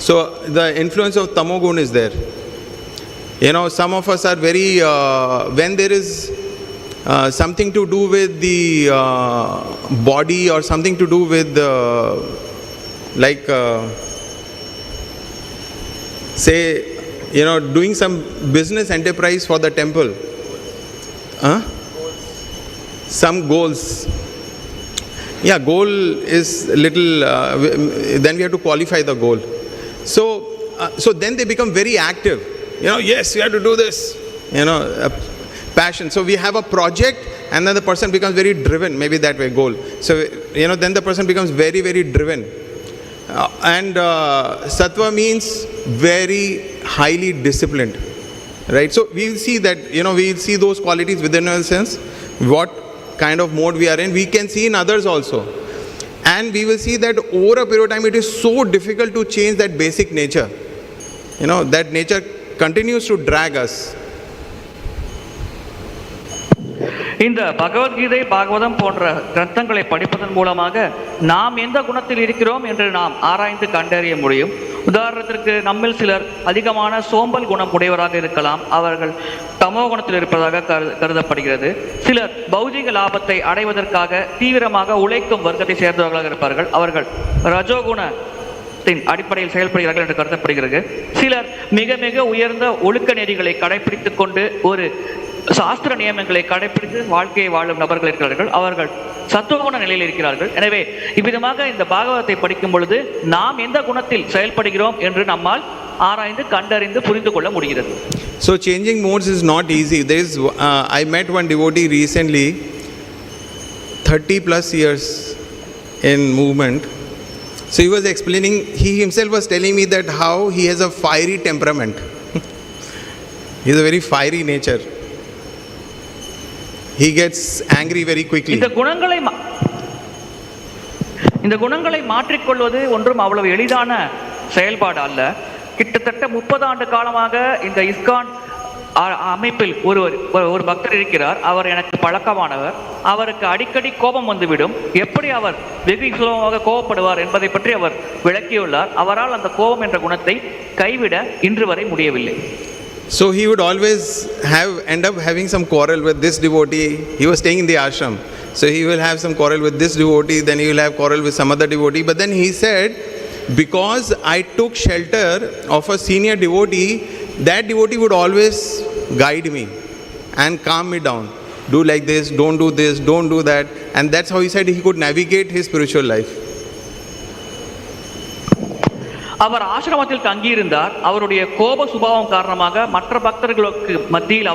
So the influence of tamogun is there. You know, some of us are very, when there is something to do with the body, or something to do with say, you know, doing some business enterprise for the temple. Some goals. Yeah, goal is little, then we have to qualify the goal. So then they become very active. You know, yes, we have to do this. You know, passion. So we have a project, and then the person becomes very driven, maybe that way, goal. So, you know, then the person becomes very, very driven. And sattva means very highly disciplined. Right? So we will see that, you know, we will see those qualities within ourselves. What kind of mode we are in, we can see in others also. And we will see that over a period of time, it is so difficult to change that basic nature. You know, that nature continues to drag us. இந்த பகவத்கீதை, பாகவதம் போன்ற கிரந்தங்களை படிப்பதன் மூலமாக நாம் எந்த குணத்தில் இருக்கிறோம் என்று நாம் ஆராய்ந்து கண்டறிய முடியும். உதாரணத்திற்கு நம்மில் சிலர் அதிகமான சோம்பல் குணம் உடையவராக இருக்கலாம். அவர்கள் தமோ குணத்தில் இருப்பதாக கருதப்படுகிறது. சிலர் பௌதிக லாபத்தை அடைவதற்காக தீவிரமாக உழைக்கும் வர்க்கத்தை சேர்ந்தவர்களாக இருப்பார்கள். அவர்கள் ரஜோகுண அடிப்படையில் செயல்படுகிறார்கள் என்று கருதப்படுகிறது. சிலர் மிக மிக உயர்ந்த ஒழுக்க நெறிகளை கடைபிடித்துக் கொண்டு ஒரு சாஸ்திர நியமங்களை கடைபிடித்து வாழ்க்கையை வாழும் நபர்கள் இருக்கிறார்கள். அவர்கள் சத்துவகுண நிலையில் இருக்கிறார்கள். எனவே இவ்விதமாக இந்த பாகவதத்தை படிக்கும் பொழுது நாம் எந்த குணத்தில் செயல்படுகிறோம் என்று நம்மால் ஆராய்ந்து கண்டறிந்து புரிந்து கொள்ள முடிகிறது. So changing modes is not easy. There is I met one devotee recently, 30 plus years in movement. So he was explaining, he himself was telling me that how he has a fiery temperament. He has a very fiery nature. He gets angry very quickly. இந்த குணங்களை மாற்றிக்கொள்வது ஒன்றும் அவ்வளவு எளிதான செயல்பாடு அல்ல. கிட்டத்தட்ட 30 ஆண்டு காலமாக இந்த இஸ்கான் அமைப்பில் ஒரு பக்தர் இருக்கிறார். அவர் எனக்கு பழக்கமானவர். அவருக்கு அடிக்கடி கோபம் வந்துவிடும். எப்படி அவர் வெகு சுலபமாக கோபப்படுவார் என்பதை பற்றி அவர் விளக்கியுள்ளார். அவரால் அந்த கோபம் என்ற குணத்தை கைவிட இன்று வரை முடியவில்லை. So he would always end up having some quarrel with this devotee. He was staying in the ashram. So he will have some quarrel with this devotee, then he will have quarrel with some other devotee. But then he said, because I took shelter of a senior devotee, that devotee would always guide me and calm me down. Do like this, don't do this, don't do that. And that's how he said he could navigate his spiritual life. அவர் ஆசிரமத்தில் தங்கியிருந்தார். அவருடைய கோப சுபாவம் காரணமாக மற்ற பக்தர்களுக்கு மத்தியில்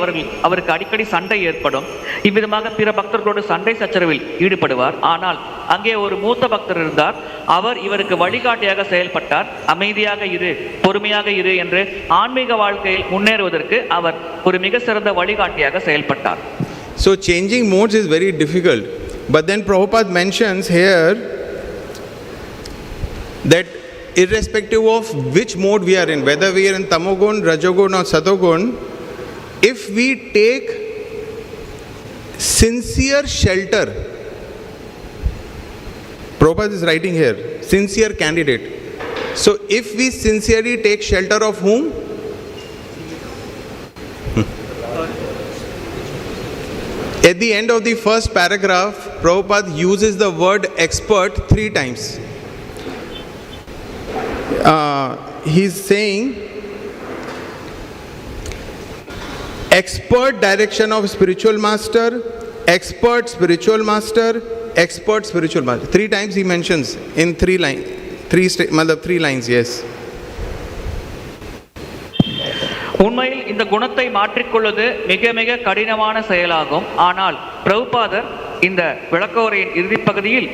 அவருக்கு அடிக்கடி சண்டை ஏற்படும். இவ்விதமாக பிற பக்தர்களோடு சண்டை சச்சரவில் ஈடுபடுவார். ஆனால் அங்கே ஒரு மூத்த பக்தர் இருந்தார். அவர் இவருக்கு வழிகாட்டியாக செயல்பட்டார். அமைதியாக இரு, பொறுமையாக இரு என்று ஆன்மீக வாழ்க்கையில் முன்னேறுவதற்கு அவர் ஒரு மிக சிறந்த வழிகாட்டியாக செயல்பட்டார். So changing modes is very difficult. But then Prabhupada mentions here that irrespective of which mode we are in, whether we are in tamogun, rajagun or satogun, if we take sincere shelter, Prabhupada is writing here, sincere candidate. So if we sincerely take shelter of whom? At the end of the first paragraph, Prabhupada uses the word expert 3 times. He's saying expert direction of spiritual master, expert spiritual master, expert spiritual master. 3 times he mentions in 3 lines. 3 lines, yes. உண்மையில் இந்த குணத்தை மாற்றிக்கொள்வது மிக மிக கடினமான செயலாகும். ஆனால் பிரபுபாதர் இந்த விளக்கவுரையின் இறுதிப் பகுதியில்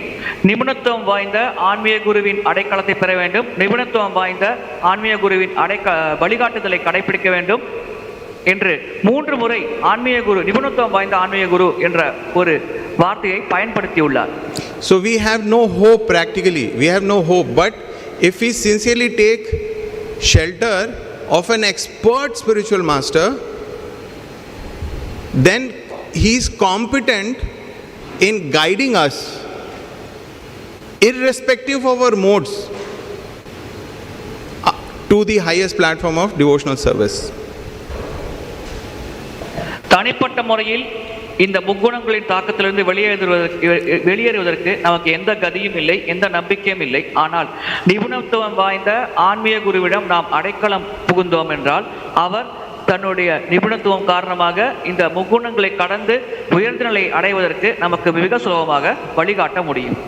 நிபுணத்துவம் வாய்ந்த ஆன்மீக குருவின் அடைக்கலத்தை பெற வேண்டும், நிபுணத்துவம் வாய்ந்த ஆன்மீக குருவின் வழிகாட்டுதலை கடைபிடிக்க வேண்டும் என்று 3 முறை ஆன்மீக குரு, நிபுணத்துவம் வாய்ந்த ஆன்மீக குரு என்ற ஒரு வார்த்தையை பயன்படுத்தியுள்ளார். So we have no hope practically. We have no hope. But if we sincerely take shelter of an expert spiritual master, then he is competent in guiding us irrespective of our modes to the highest platform of devotional service. தனிப்பட்ட முறையில் இந்த முக்குணங்களின் தாக்கத்திலிருந்து வெளியேறுவதற்கு நமக்கு எந்த கதியும் இல்லை, எந்த நம்பிக்கையும் இல்லை. ஆனால் நிபுணத்துவம் வாய்ந்த ஆன்மீக குருவிடம் நாம் அடைக்கலம் புகுந்தோம் என்றால் அவர் தன்னுடைய நிபுணத்துவம் காரணமாக இந்த முக்குணங்களை கடந்து உயர்ந்த நிலை அடைவதற்கு நமக்கு மிக சுலபமாக வழிகாட்ட முடியும்.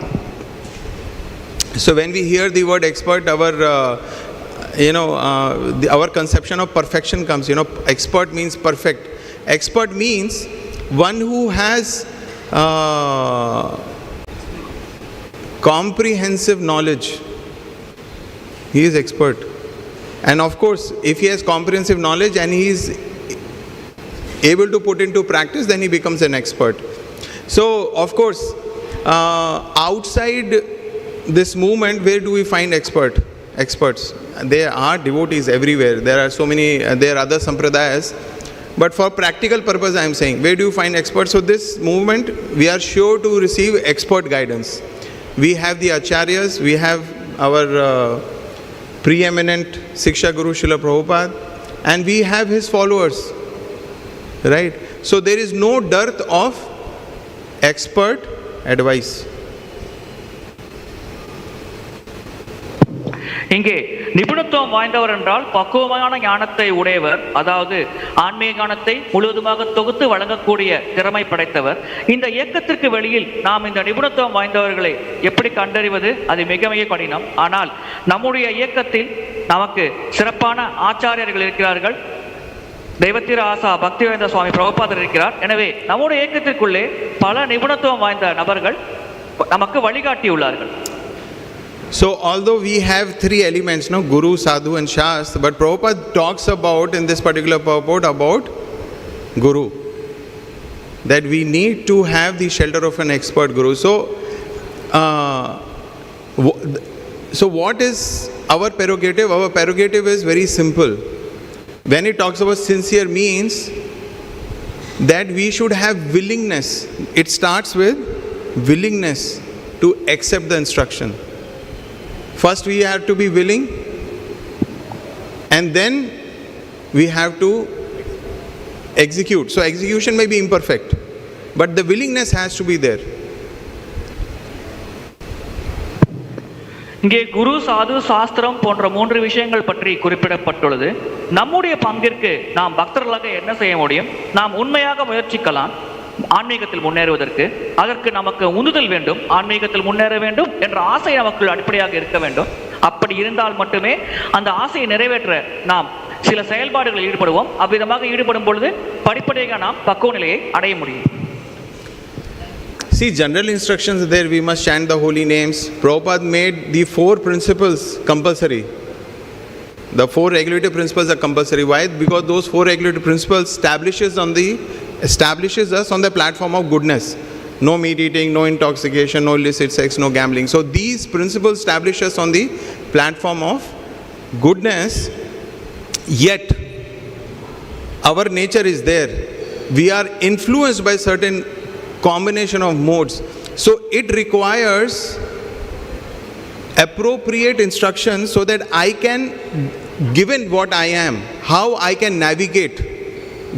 So when we hear the word expert, our conception of perfection comes. Expert means perfect. Expert means one who has comprehensive knowledge. He is expert. And of course, if he has comprehensive knowledge and he is able to put into practice, then he becomes an expert. So, of course, outside this movement, where do we find experts? There are devotees everywhere. There are so many, there are other sampradayas. But for practical purpose, I am saying, where do you find experts? So this movement, we are sure to receive expert guidance. We have the acharyas, we have our preeminent Siksha Guru Srila Prabhupada, and we have his followers, right? So there is no dearth of expert advice. இங்கே நிபுணத்துவம் வாய்ந்தவர் என்றால் பக்குவமான ஞானத்தை உடையவர், அதாவது ஆன்மீக ஞானத்தை முழுவதுமாக தொகுத்து வழங்கக்கூடிய திறமை படைத்தவர். இந்த இயக்கத்திற்கு வெளியில் நாம் இந்த நிபுணத்துவம் வாய்ந்தவர்களை எப்படி கண்டறிவது? அது மிக மிக கடினம். ஆனால் நம்முடைய இயக்கத்தில் நமக்கு சிறப்பான ஆச்சாரியர்கள் இருக்கிறார்கள். தெய்வத்திர ஆசா பக்திவேந்த சுவாமி பிரபுபாதர் இருக்கிறார். எனவே நம்முடைய இயக்கத்திற்குள்ளே பல நிபுணத்துவம் வாய்ந்த நபர்கள் நமக்கு வழிகாட்டியுள்ளார்கள். So although we have 3 elements, Guru, Sadhu and Shastra, but Prabhupada talks about in this particular purport about Guru, that we need to have the shelter of an expert Guru. So what is our prerogative? Our prerogative is very simple. When it talks about sincere, means that we should have willingness. It starts with willingness to accept the instruction. First we have to be willing, and then we have to execute. So execution may be imperfect, but the willingness has to be there. இங்கே குரு, சாது, சாஸ்திரம் போன்ற 3 விஷயங்கள் பற்றி குறிப்பிடப்பட்டுள்ளது. நம்முடைய பங்கிற்கு நாம் பக்தர்களாக என்ன செய்ய முடியும்? நாம் உண்மையாக முயற்சிக்கலாம் ஆன்மீகத்தில் முன்னேறுவதற்கு. அதற்கு நமக்கு உந்துதல் வேண்டும், ஆன்மீகத்தில் முன்னேற வேண்டும் என்ற ஆசை நமக்கு அடிப்படையாக இருக்க வேண்டும். அப்படி இருந்தால் மட்டுமே அந்த ஆசையை நிறைவேற்ற நாம் சில செயல்பாடுகளில் ஈடுபடுவோம். அவ்விதமாக ஈடுபடும் பொழுது படிப்படியாக நாம் பக்குவ நிலையை அடைய முடியும். See, general instructions there, we must chant the holy names. Prabhupada made the 4 principles compulsory. The 4 regulative principles are compulsory. Why? Because those 4 regulative principles establishes us on the platform of goodness. No meat eating, no intoxication, no illicit sex, no gambling. So these principles establish us on the platform of goodness. Yet our nature is there. We are influenced by certain combination of modes. So it requires appropriate instructions so that I can, given what I am, how I can navigate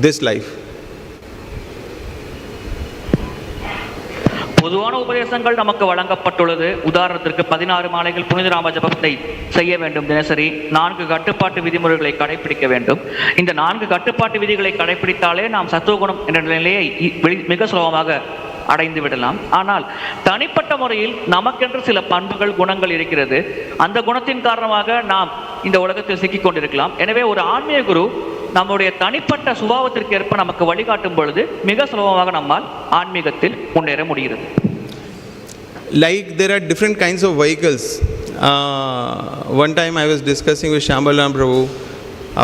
this life. பொதுவான உபதேசங்கள் நமக்கு வழங்கப்பட்டுள்ளது. உதாரணத்திற்கு 16 மாலைகள் புனித நாம ஜபத்தை செய்ய வேண்டும் தினசரி. 4 கட்டுப்பாட்டு விதிமுறைகளை கடைபிடிக்க வேண்டும். இந்த 4 கட்டுப்பாட்டு விதிகளை கடைபிடித்தாலே நாம் சத்துவகுணம் என்ற நிலையை மிக சுலபமாக அடைந்து விடலாம். ஆனால் தனிப்பட்ட முறையில் நமக்கென்று சில பண்புகள் குணங்கள் இருக்கிறது. அந்த குணத்தின் காரணமாக நாம் இந்த உலகத்தில் சிக்கிக் கொண்டிருக்கலாம். எனவே ஒரு ஆன்மீக குரு நம்முடைய தனிப்பட்ட சுபாவத்திற்கு ஏற்ப நமக்கு வழிகாட்டும் பொழுது மிக சுலபமாக நம்மால் ஆன்மீகத்தில் முன்னேற முடிகிறது. Like there are different kinds of vehicles. One time I was discussing with Shambalam Prabhu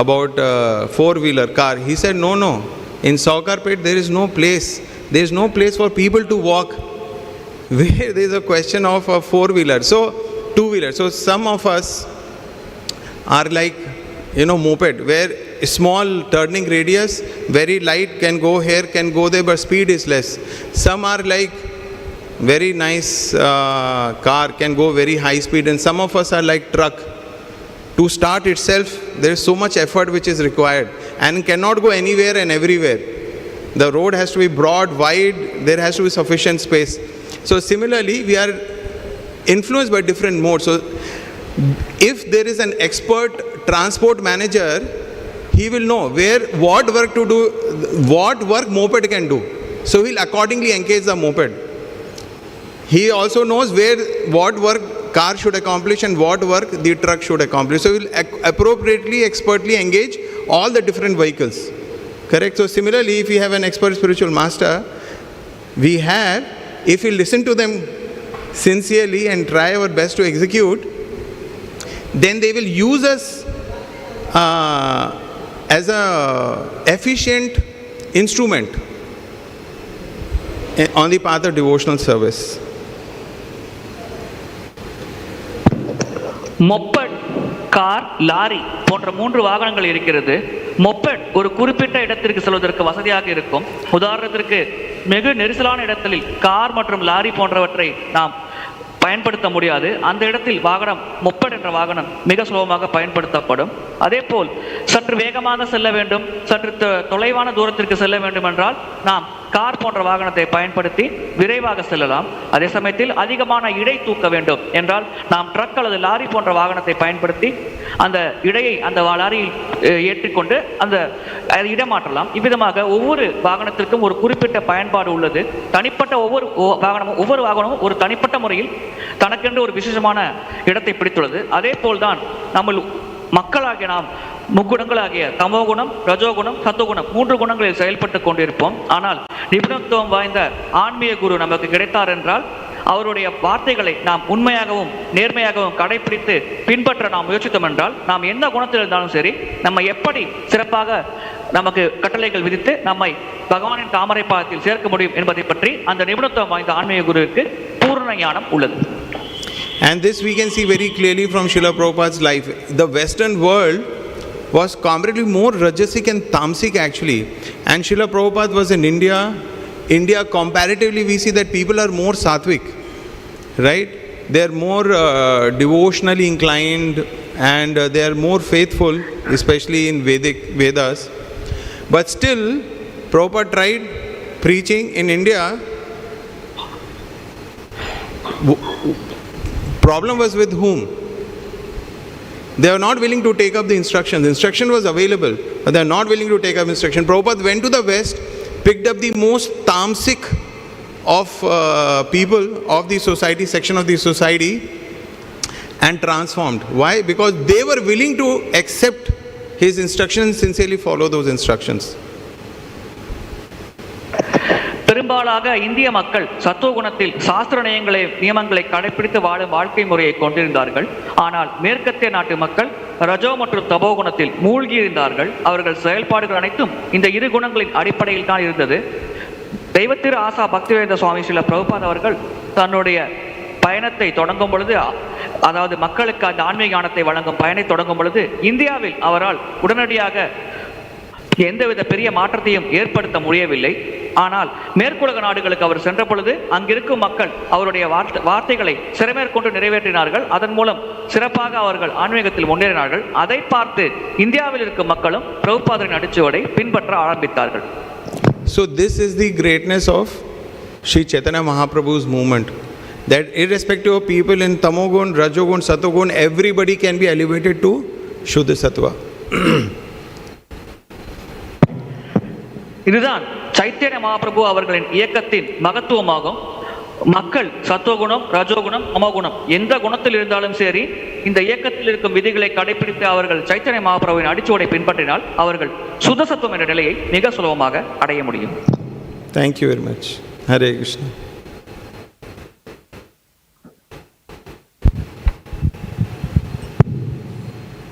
about a 4-wheeler car. He said, no, in Saukarpet there is no place. There is no place for people to walk. Where there is a question of a 4-wheeler. So 2-wheeler. So some of us are like, moped, where small turning radius, very light, can go here, can go there, but speed is less. Some are like very nice car, can go very high speed, and some of us are like truck. To start itself, there is so much effort which is required and cannot go anywhere and everywhere. The road has to be broad, wide, there has to be sufficient space. So similarly, we are influenced by different modes. So if there is an expert transport manager, he will know what work to do, what work moped can do. So he will accordingly engage the moped. He also knows what work car should accomplish and what work the truck should accomplish. So he will appropriately, expertly engage all the different vehicles. Correct? So similarly, if we have an expert spiritual master, if we listen to them sincerely and try our best to execute, then they will use us as a efficient instrument on the path of devotional service. மொப்பட், car, lorry போன்ற 3 வாகனங்கள் இருக்கிறது. மொப்பட் ஒரு குறிப்பிட்ட இடத்திற்கு செல்வதற்கு வசதியாக இருக்கும். உதாரணத்திற்கு மிக நெரிசலான இடத்தில் கார் மற்றும் லாரி போன்றவற்றை நாம் பயன்படுத்த முடியாது. அந்த இடத்தில் மொப்பட் என்ற வாகனம் மிக சுலபமாக பயன்படுத்தப்படும். அதேபோல் சற்று வேகமாக செல்ல வேண்டும், சற்று தொலைவான தூரத்திற்கு செல்ல வேண்டும் என்றால் நாம் கார் போன்ற வாகனத்தை பயன்படுத்தி விரைவாக செல்லலாம். அதே சமயத்தில் அதிகமான இடை தூக்க வேண்டும் என்றால் நாம் ட்ரக் அல்லது லாரி போன்ற வாகனத்தை பயன்படுத்தி அந்த இடையை அந்த லாரியில் ஏற்றிக்கொண்டு அந்த இடமாற்றலாம். இவ்விதமாக ஒவ்வொரு வாகனத்திற்கும் ஒரு குறிப்பிட்ட பயன்பாடு உள்ளது. தனிப்பட்ட ஒவ்வொரு வாகனமும் ஒரு தனிப்பட்ட முறையில் தனக்கென்று ஒரு விசேஷமான இடத்தை பிடித்துள்ளது. அதே போல்தான் நம்ம மக்களாகிய நாம் முக்குணங்களாகிய தமோகுணம், ரஜோகுணம், சத்துவகுணம் 3 குணங்களில் செயல்பட்டு கொண்டிருப்போம். ஆனால் நிபுணத்துவம் வாய்ந்த ஆன்மீக குரு நமக்கு கிடைத்தார் என்றால் அவருடைய வார்த்தைகளை நாம் உண்மையாகவும் நேர்மையாகவும் கடைபிடித்து பின்பற்ற நாம் முயற்சித்தோம் என்றால் நாம் எந்த குணத்தில் இருந்தாலும் சரி, நம்ம எப்படி சிறப்பாக நமக்கு கட்டளைகள் விதித்து நம்மை பகவானின் தாமரை பாதத்தில் சேர்க்க முடியும் என்பதை பற்றி அந்த நிபுணத்துவம் வாய்ந்த ஆன்மீக குருவுக்கு பூர்ண ஞானம் உள்ளது. And this we can see very clearly from Srila Prabhupada's life. The Western world was comparatively more rajasic and tamasic actually. And Srila Prabhupada was in India. India comparatively we see that people are more sattvic, right? They are more devotionally inclined and they are more faithful, especially in Vedas. But still, Prabhupada tried preaching in India. Problem was with whom? They are not willing to take up the instruction. The instruction was available, but they are not willing to take up instruction. Prabhupada went to the West, picked up the most tamasic of people of the society, section of the society, and transformed. Why? Because they were willing to accept his instructions, sincerely follow those instructions. பெரும்பாலாக இந்திய மக்கள் சத்துவ குணத்தில் சாஸ்திர நியமங்களை கடைபிடித்து வாழும் வாழ்க்கை முறையை கொண்டிருந்தார்கள். ஆனால் மேற்கத்திய நாட்டு மக்கள் ரஜோ மற்றும் தபோ குணத்தில் மூழ்கி இருந்தார்கள். அவர்கள் செயல்பாடுகள் அனைத்தும் இந்த இரு குணங்களின் அடிப்படையில் தான் இருந்தது. தெய்வத்திரு ஆசா பக்திவேத சுவாமி ஸ்ரீல பிரபுபாத் அவர்கள் தன்னுடைய பயணத்தை தொடங்கும் பொழுது, அதாவது மக்களுக்கு அந்த ஆன்மீக ஞானத்தை வழங்கும் பயனை தொடங்கும் பொழுது, இந்தியாவில் அவரால் உடனடியாக எந்தவித பெரிய மாற்றத்தையும் ஏற்படுத்த முடியவில்லை. ஆனால் மேற்குலக நாடுகளுக்கு அவர் சென்ற பொழுது அங்கிருக்கும் மக்கள் அவருடைய வார்த்தைகளை சிறமேற்கொண்டு நிறைவேற்றினார்கள். அதன் மூலம் சிறப்பாக அவர்கள் ஆன்மீகத்தில் முன்னேறினார்கள். அதை பார்த்து இந்தியாவில் இருக்கும் மக்களும் பிரபுபாதரின் அடிச்சுவடை பின்பற்ற ஆரம்பித்தார்கள். So this is the greatness of Sri Chaitanya Mahaprabhu's movement, that irrespective of people in tamogun, rajogun, satogun, everybody can be elevated to Shuddha Sattva. இதுதான் சைத்தன்ய மகாபிரபு அவர்களின் இயக்கத்தின் மகத்துவமாகும். மக்கள் சத்துவகுணம், ரஜோகுணம், தமோகுணம் எந்த குணத்தில் இருந்தாலும் சரி, இந்த இயக்கத்தில் இருக்கும் விதிகளை கடைபிடித்து அவர்கள் சைத்தன்ய மகாபிரபுவின் அடிச்சுவடை பின்பற்றினால் அவர்கள் சுத்த சத்துவம் என்ற நிலையை மிக சுலபமாக அடைய முடியும். Thank you very much. Hare Krishna.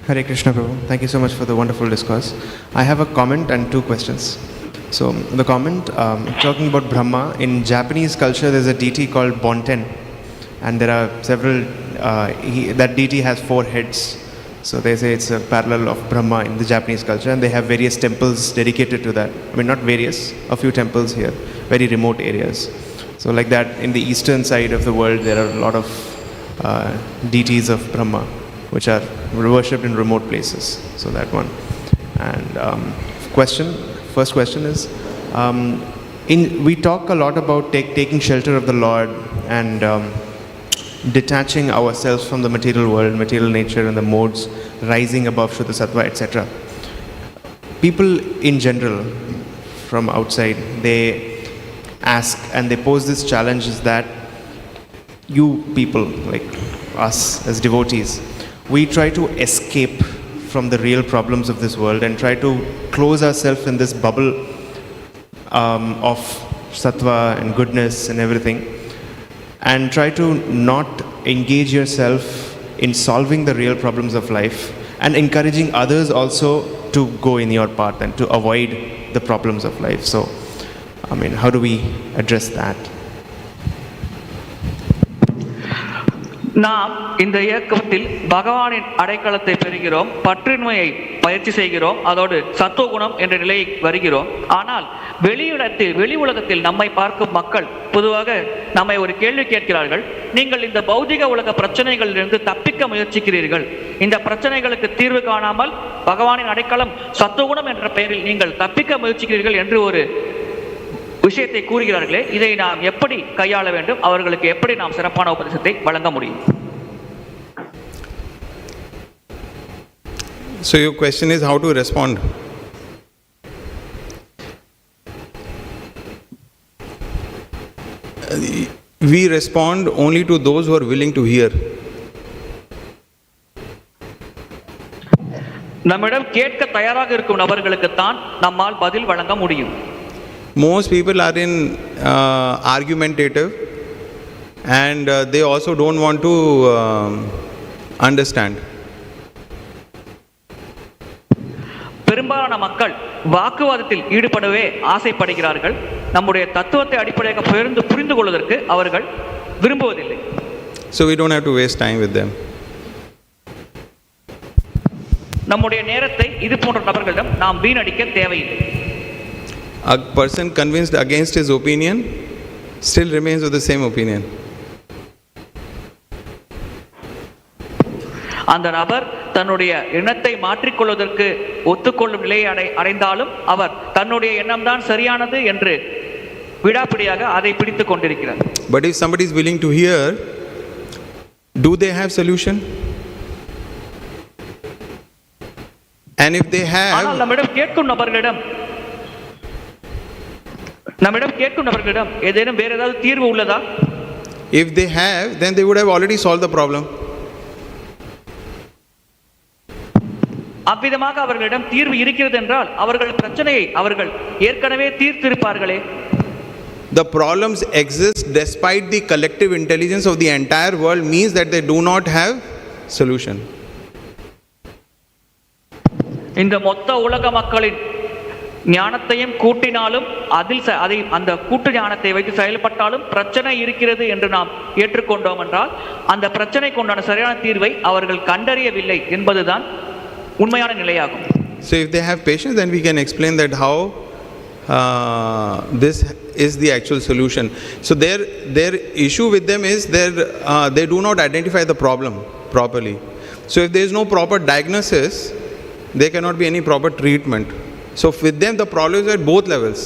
Hare Krishna Prabhu. Thank you so much for the wonderful discourse. I have a comment and two questions. So the comment, talking about Brahma, in Japanese culture there's a deity called Bonten, and there are several, that deity has 4 heads. So they say it's a parallel of Brahma in the Japanese culture, and they have various temples dedicated to that. I mean, not various, a few temples here, very remote areas. So like that, in the eastern side of the world, there are a lot of deities of Brahma, which are worshipped in remote places. So that one. And first question is, we talk a lot about taking shelter of the Lord and detaching ourselves from the material world, material nature and the modes, rising above Shuddha Sattva, etc. People in general from outside, they ask and they pose this challenge, is that you people like us as devotees, we try to escape from the real problems of this world and try to close ourselves in this bubble of sattva and goodness and everything, and try to not engage yourself in solving the real problems of life and encouraging others also to go in your path and to avoid the problems of life. So, I mean, how do we address that? நாம் இந்த இயக்கத்தில் பகவானின் அடைக்கலத்தை பெறுகிறோம், பற்றின்மையை பயிற்சி செய்கிறோம், அதோடு சத்துவகுணம் என்ற நிலையை வருகிறோம். ஆனால் வெளி உலகத்தில் நம்மை பார்க்கும் மக்கள் பொதுவாக நம்மை ஒரு கேள்வி கேட்கிறார்கள். நீங்கள் இந்த பௌதிக உலக பிரச்சனைகளிலிருந்து தப்பிக்க முயற்சிக்கிறீர்கள், இந்த பிரச்சனைகளுக்கு தீர்வு காணாமல் பகவானின் அடைக்கலம் சத்துவகுணம் என்ற பெயரில் நீங்கள் தப்பிக்க முயற்சிக்கிறீர்கள் என்று ஒரு விஷயத்தை கூறுகிறார்களே, இதை நாம் எப்படி கையாள வேண்டும்? அவர்களுக்கு எப்படி நாம் சிறப்பான உபதேசத்தை வழங்க முடியும்? So your question is how to respond. We respond only to those who are willing to hear. நம்மிடம் கேட்க தயாராக இருக்கும் நபர்களுக்கு தான் நம்மால் பதில் வழங்க முடியும். Most people are in argumentative, and they also don't want to understand. பெரும்பாலான மக்கள் வாக்குவாதத்தில் ஈடுபடவே ஆசைப்படுகிறார்கள். நம்முடைய தத்துவத்தை அடிப்படையாக புரிந்து கொள்வதற்கு அவர்கள் விரும்புவதில்லை. So we don't have to waste time with them. நம்முடைய நேரத்தை இது போன்ற நபர்களிடம் நாம் வீணடிக்க தேவையில்லை. A person convinced against his opinion still remains with the same opinion. அந்த நபர் தன்னுடைய எண்ணத்தை மாற்றிக்கொள்வதற்கு ஒத்துக்கொள்ளும் நிலையை அடைந்தாலும் அவர் தன்னுடைய எண்ணம் தான் சரியானது என்று விடாப்பிடியாக அதை பிடித்துக் கொண்டிருக்கிறார். But if somebody is willing to hear, do they have solution? And if they have, ஆனால் நம்மிடம் கேட்கும் நபர்களிடம் ஏதேனும் வேற ஏதாவது தீர்வு உள்ளதா? if they have, then they would have already solved the problem. அவ்விதமாக அவர்களிடம் தீர்வு இருக்கிறது என்றால் அவர்கள் பிரச்சனையை அவர்கள் ஏற்கனவே தீர்த்திருப்பார்களே. The problems exist despite the collective intelligence of the entire world means that they do not have solution. இந்த மொத்த உலக மக்களின் ஞானத்தையும் கூட்டினாலும் அதை அந்த கூட்டு ஞானத்தை வைத்து செயல்பட்டாலும் பிரச்சனை இருக்கிறது என்று நாம் ஏற்றுக்கொண்டோம் என்றால் அந்த பிரச்சனைக்கு உண்டான சரியான தீர்வை அவர்கள் கண்டறியவில்லை என்பதுதான் உண்மையான நிலையாகும். So if they have patience, then we can explain that how this is the actual solution. So their issue with them is they do not identify the problem properly. So if there is no proper diagnosis, there cannot be any proper treatment. So with them the problem is at both levels.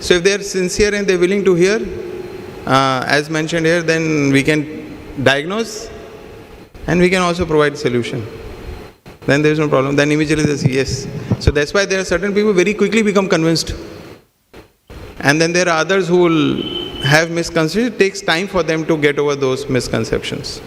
So if they are sincere and they are willing to hear, as mentioned here, then we can diagnose and we can also provide solution. Then there is no problem. Then immediately they say yes. So that's why there are certain people very quickly become convinced. And then there are others who will have misconceptions. It takes time for them to get over those misconceptions.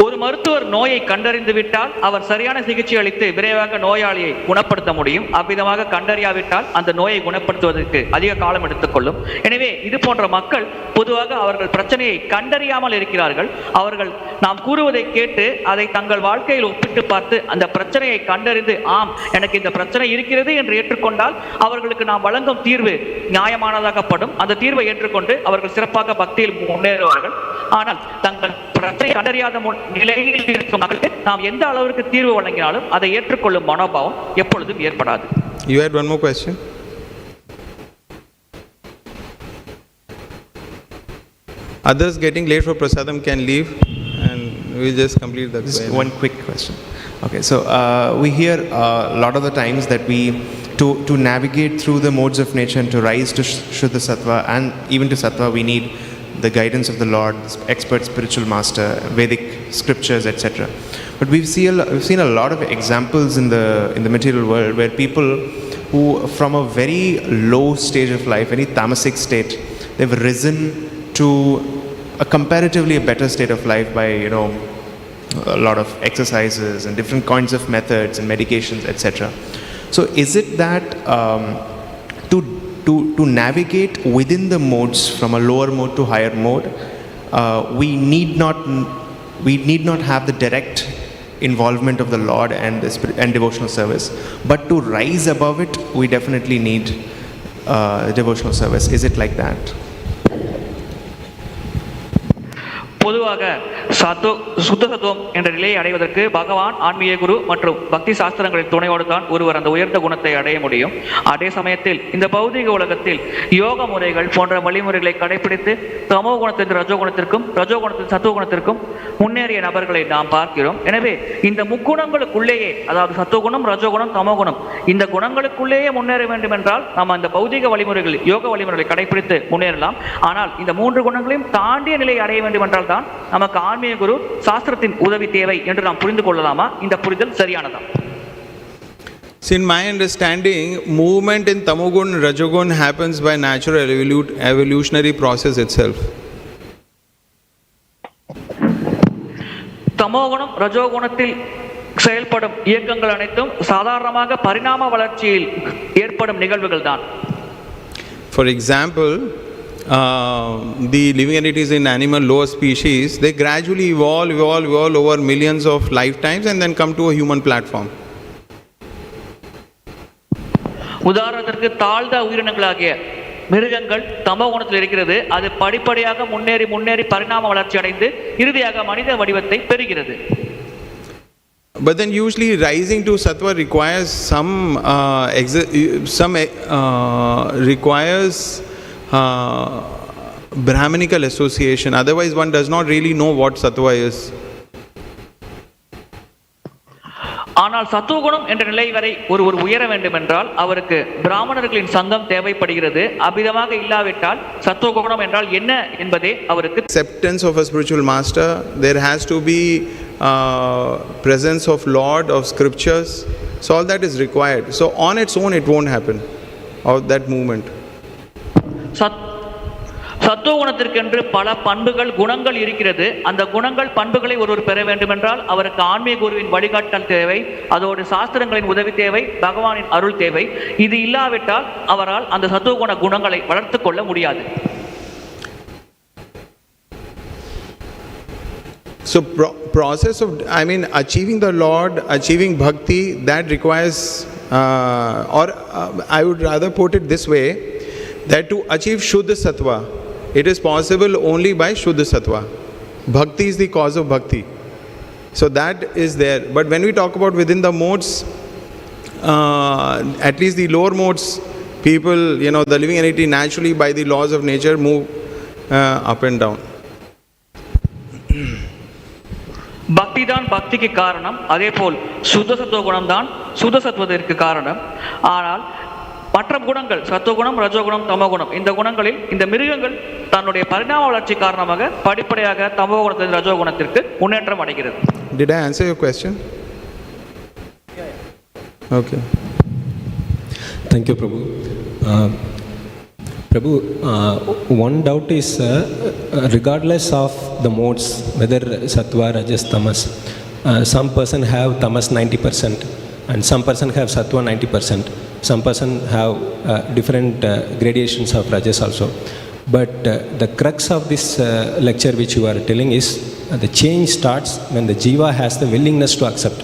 ஒரு மருத்துவர் நோயை கண்டறிந்து விட்டால் அவர் சரியான சிகிச்சை அளித்து விரைவாக நோயாளியை குணப்படுத்த முடியும். அவ்விதமாக கண்டறியாவிட்டால் அந்த நோயை குணப்படுத்துவதற்கு அதிக காலம் எடுத்துக்கொள்ளும். எனவே இது போன்ற மக்கள் பொதுவாக அவர்கள் பிரச்சனையை கண்டறியாமல் இருக்கிறார்கள். அவர்கள் நாம் கூறுவதை கேட்டு அதை தங்கள் வாழ்க்கையில் ஒப்பிட்டு பார்த்து அந்த பிரச்சனையை கண்டறிந்து ஆம் எனக்கு இந்த பிரச்சனை இருக்கிறது என்று ஏற்றுக்கொண்டால் அவர்களுக்கு நாம் வழங்கும் தீர்வு நியாயமானதாகப்படும். அந்த தீர்வை ஏற்றுக்கொண்டு அவர்கள் சிறப்பாக பக்தியில் முன்னேறுவார்கள். ஆனால் தங்கள் பிரச்சனை கண்டறியாத நிலையில் இருக்கும் மக்களுக்கு நாம் எந்த அளவிற்கு தீர்வு வழங்கினாலும் அதை ஏற்றுக்கொள்ளும் மனோபாவம் எப்பொழுதும் ஏற்படாது. You had one more question? Others getting late for prasadam can leave and we'll just complete the Just question. one quick question. Okay, so we hear a lot of the times that to navigate through the modes of nature and to rise to Shuddha Sattva and even to Sattva, we need the guidance of the Lord, expert spiritual master, Vedic scriptures, etc. But we've seen a lot of examples in the material world where people who from a very low stage of life, any tamasic state, they've risen to a comparatively a better state of life by a lot of exercises and different kinds of methods and medications, etc. So is it that to navigate within the modes from a lower mode to higher mode, we need not have the direct involvement of the Lord and devotional service, but to rise above it, we definitely need devotional service. Is it like that? பொதுவாக சுத்த சத்துவம் என்ற நிலையை அடைவதற்கு பகவான், ஆன்மீக குரு மற்றும் பக்தி சாஸ்திரங்களின் துணையோடு தான் ஒருவர் அந்த உயர்ந்த குணத்தை அடைய முடியும். அதே சமயத்தில் இந்த பௌதிக உலகத்தில் யோக முறைகள் போன்ற வழிமுறைகளை கடைபிடித்து தமோ குணத்தின் ரஜோ குணத்திற்கும் ரஜோ குணத்தின் சத்துவ குணத்திற்கும் முன்னேறிய நபர்களை நாம் பார்க்கிறோம். எனவே இந்த முக்குணங்களுக்குள்ளேயே, அதாவது சத்துவகுணம், ரஜோகுணம், தமோகுணம், இந்த குணங்களுக்குள்ளேயே முன்னேற வேண்டும் என்றால் நாம் அந்த பௌதிக வழிமுறைகள், யோக வழிமுறைகளை கடைபிடித்து முன்னேறலாம். ஆனால் இந்த மூன்று குணங்களையும் தாண்டிய நிலையை அடைய வேண்டும் என்றால் தான் நமக்கு ஆன்மீக குரு சாஸ்திரத்தின் உதவி தேவை என்று நாம் புரிந்து கொள்ளலாமா? இந்த புரிதல் சரியானதா? In my understanding, movement in tamogun, rajogun happens by natural evolutionary process itself. தமோகுணம், ரஜோகுணத்தில் செயல்படும் இயக்கங்கள் அனைத்தும் சாதாரணமாக பரிணாம வளர்ச்சியில் ஏற்படும் நிகழ்வுகள் தான். For example, the living entities in animal lower species, they gradually evolve over millions of lifetimes and then come to a human platform. உதாரணத்திற்கு தாழ்ந்த உயிரினங்களாகிய மிருகங்கள் தமோ குணத்தில் இருக்கிறது. அது படிப்படியாக முன்னேறி பரிணாம வளர்ச்சி அடைந்து இறுதியாக மனித வடிவத்தை பெறுகிறது. But then usually rising to sattva requires requires Brahmanical association. Otherwise one does not really know what sattva is. ஆனால் சத்துவகுணம் என்ற நிலை வரை ஒருவர் உயர வேண்டும் என்றால் அவருக்கு பிராமணர்களின் சங்கம் தேவைப்படுகிறது. அவ்விதமாக இல்லாவிட்டால் சத்துவகுணம் என்றால் என்ன என்பதே அவருக்கு. Acceptance of a spiritual master, there has to be presence of Lord, of scriptures. So all that is required. So on its own it won't happen, or that movement. சத்துவகுணத்திற்கென்று பல பண்புகள் குணங்கள் இருக்கிறது. அந்த குணங்கள் பண்புகளை ஒருவர் பெற வேண்டுமென்றால் அவருக்கு ஆன்மீக குருவின் வழிகாட்டல் தேவை, அதோடு சாஸ்திரங்களின் உதவி தேவை, பகவானின் அருள் தேவை. இது இல்லாவிட்டால் அவரால் அந்த சத்துவகுண குணங்களை வளர்த்து கொள்ள முடியாது. So process of, achieving the Lord, achieving bhakti, that requires, I would rather put it this way, that to achieve Shuddha Sattva, it is possible only by Shuddha Sattva. Bhakti is the cause of bhakti. So that is there. But when we talk about within the modes, at least the lower modes, people, the living entity naturally by the laws of nature move up and down. பக்தி தான் பக்திக்கு காரணம், அதே போல் சுத்த சத்துவ குணம் தான் சுத்த சத்துவத்திற்கு காரணம். ஆனால் மற்ற குணங்கள் சத்துவகுணம், ரஜோகுணம், தமோகுணம், இந்த குணங்களில் இந்த மிருகங்கள் தன்னுடைய பரிணாம வளர்ச்சி காரணமாக படிப்படியாக தமோகுணத்திலிருந்து ரஜோகுணத்திற்கு முன்னேற்றம் அடைகிறது. Did I answer your question? Okay. Thank you, Prabhu. Prabhu, one doubt is regardless of the modes, whether sattva, rajas, tamas, some person have tamas 90% and some person have sattva 90%. Some person have different gradations of rajas also. But the crux of this lecture which you are telling is the change starts when the jiva has the willingness to accept.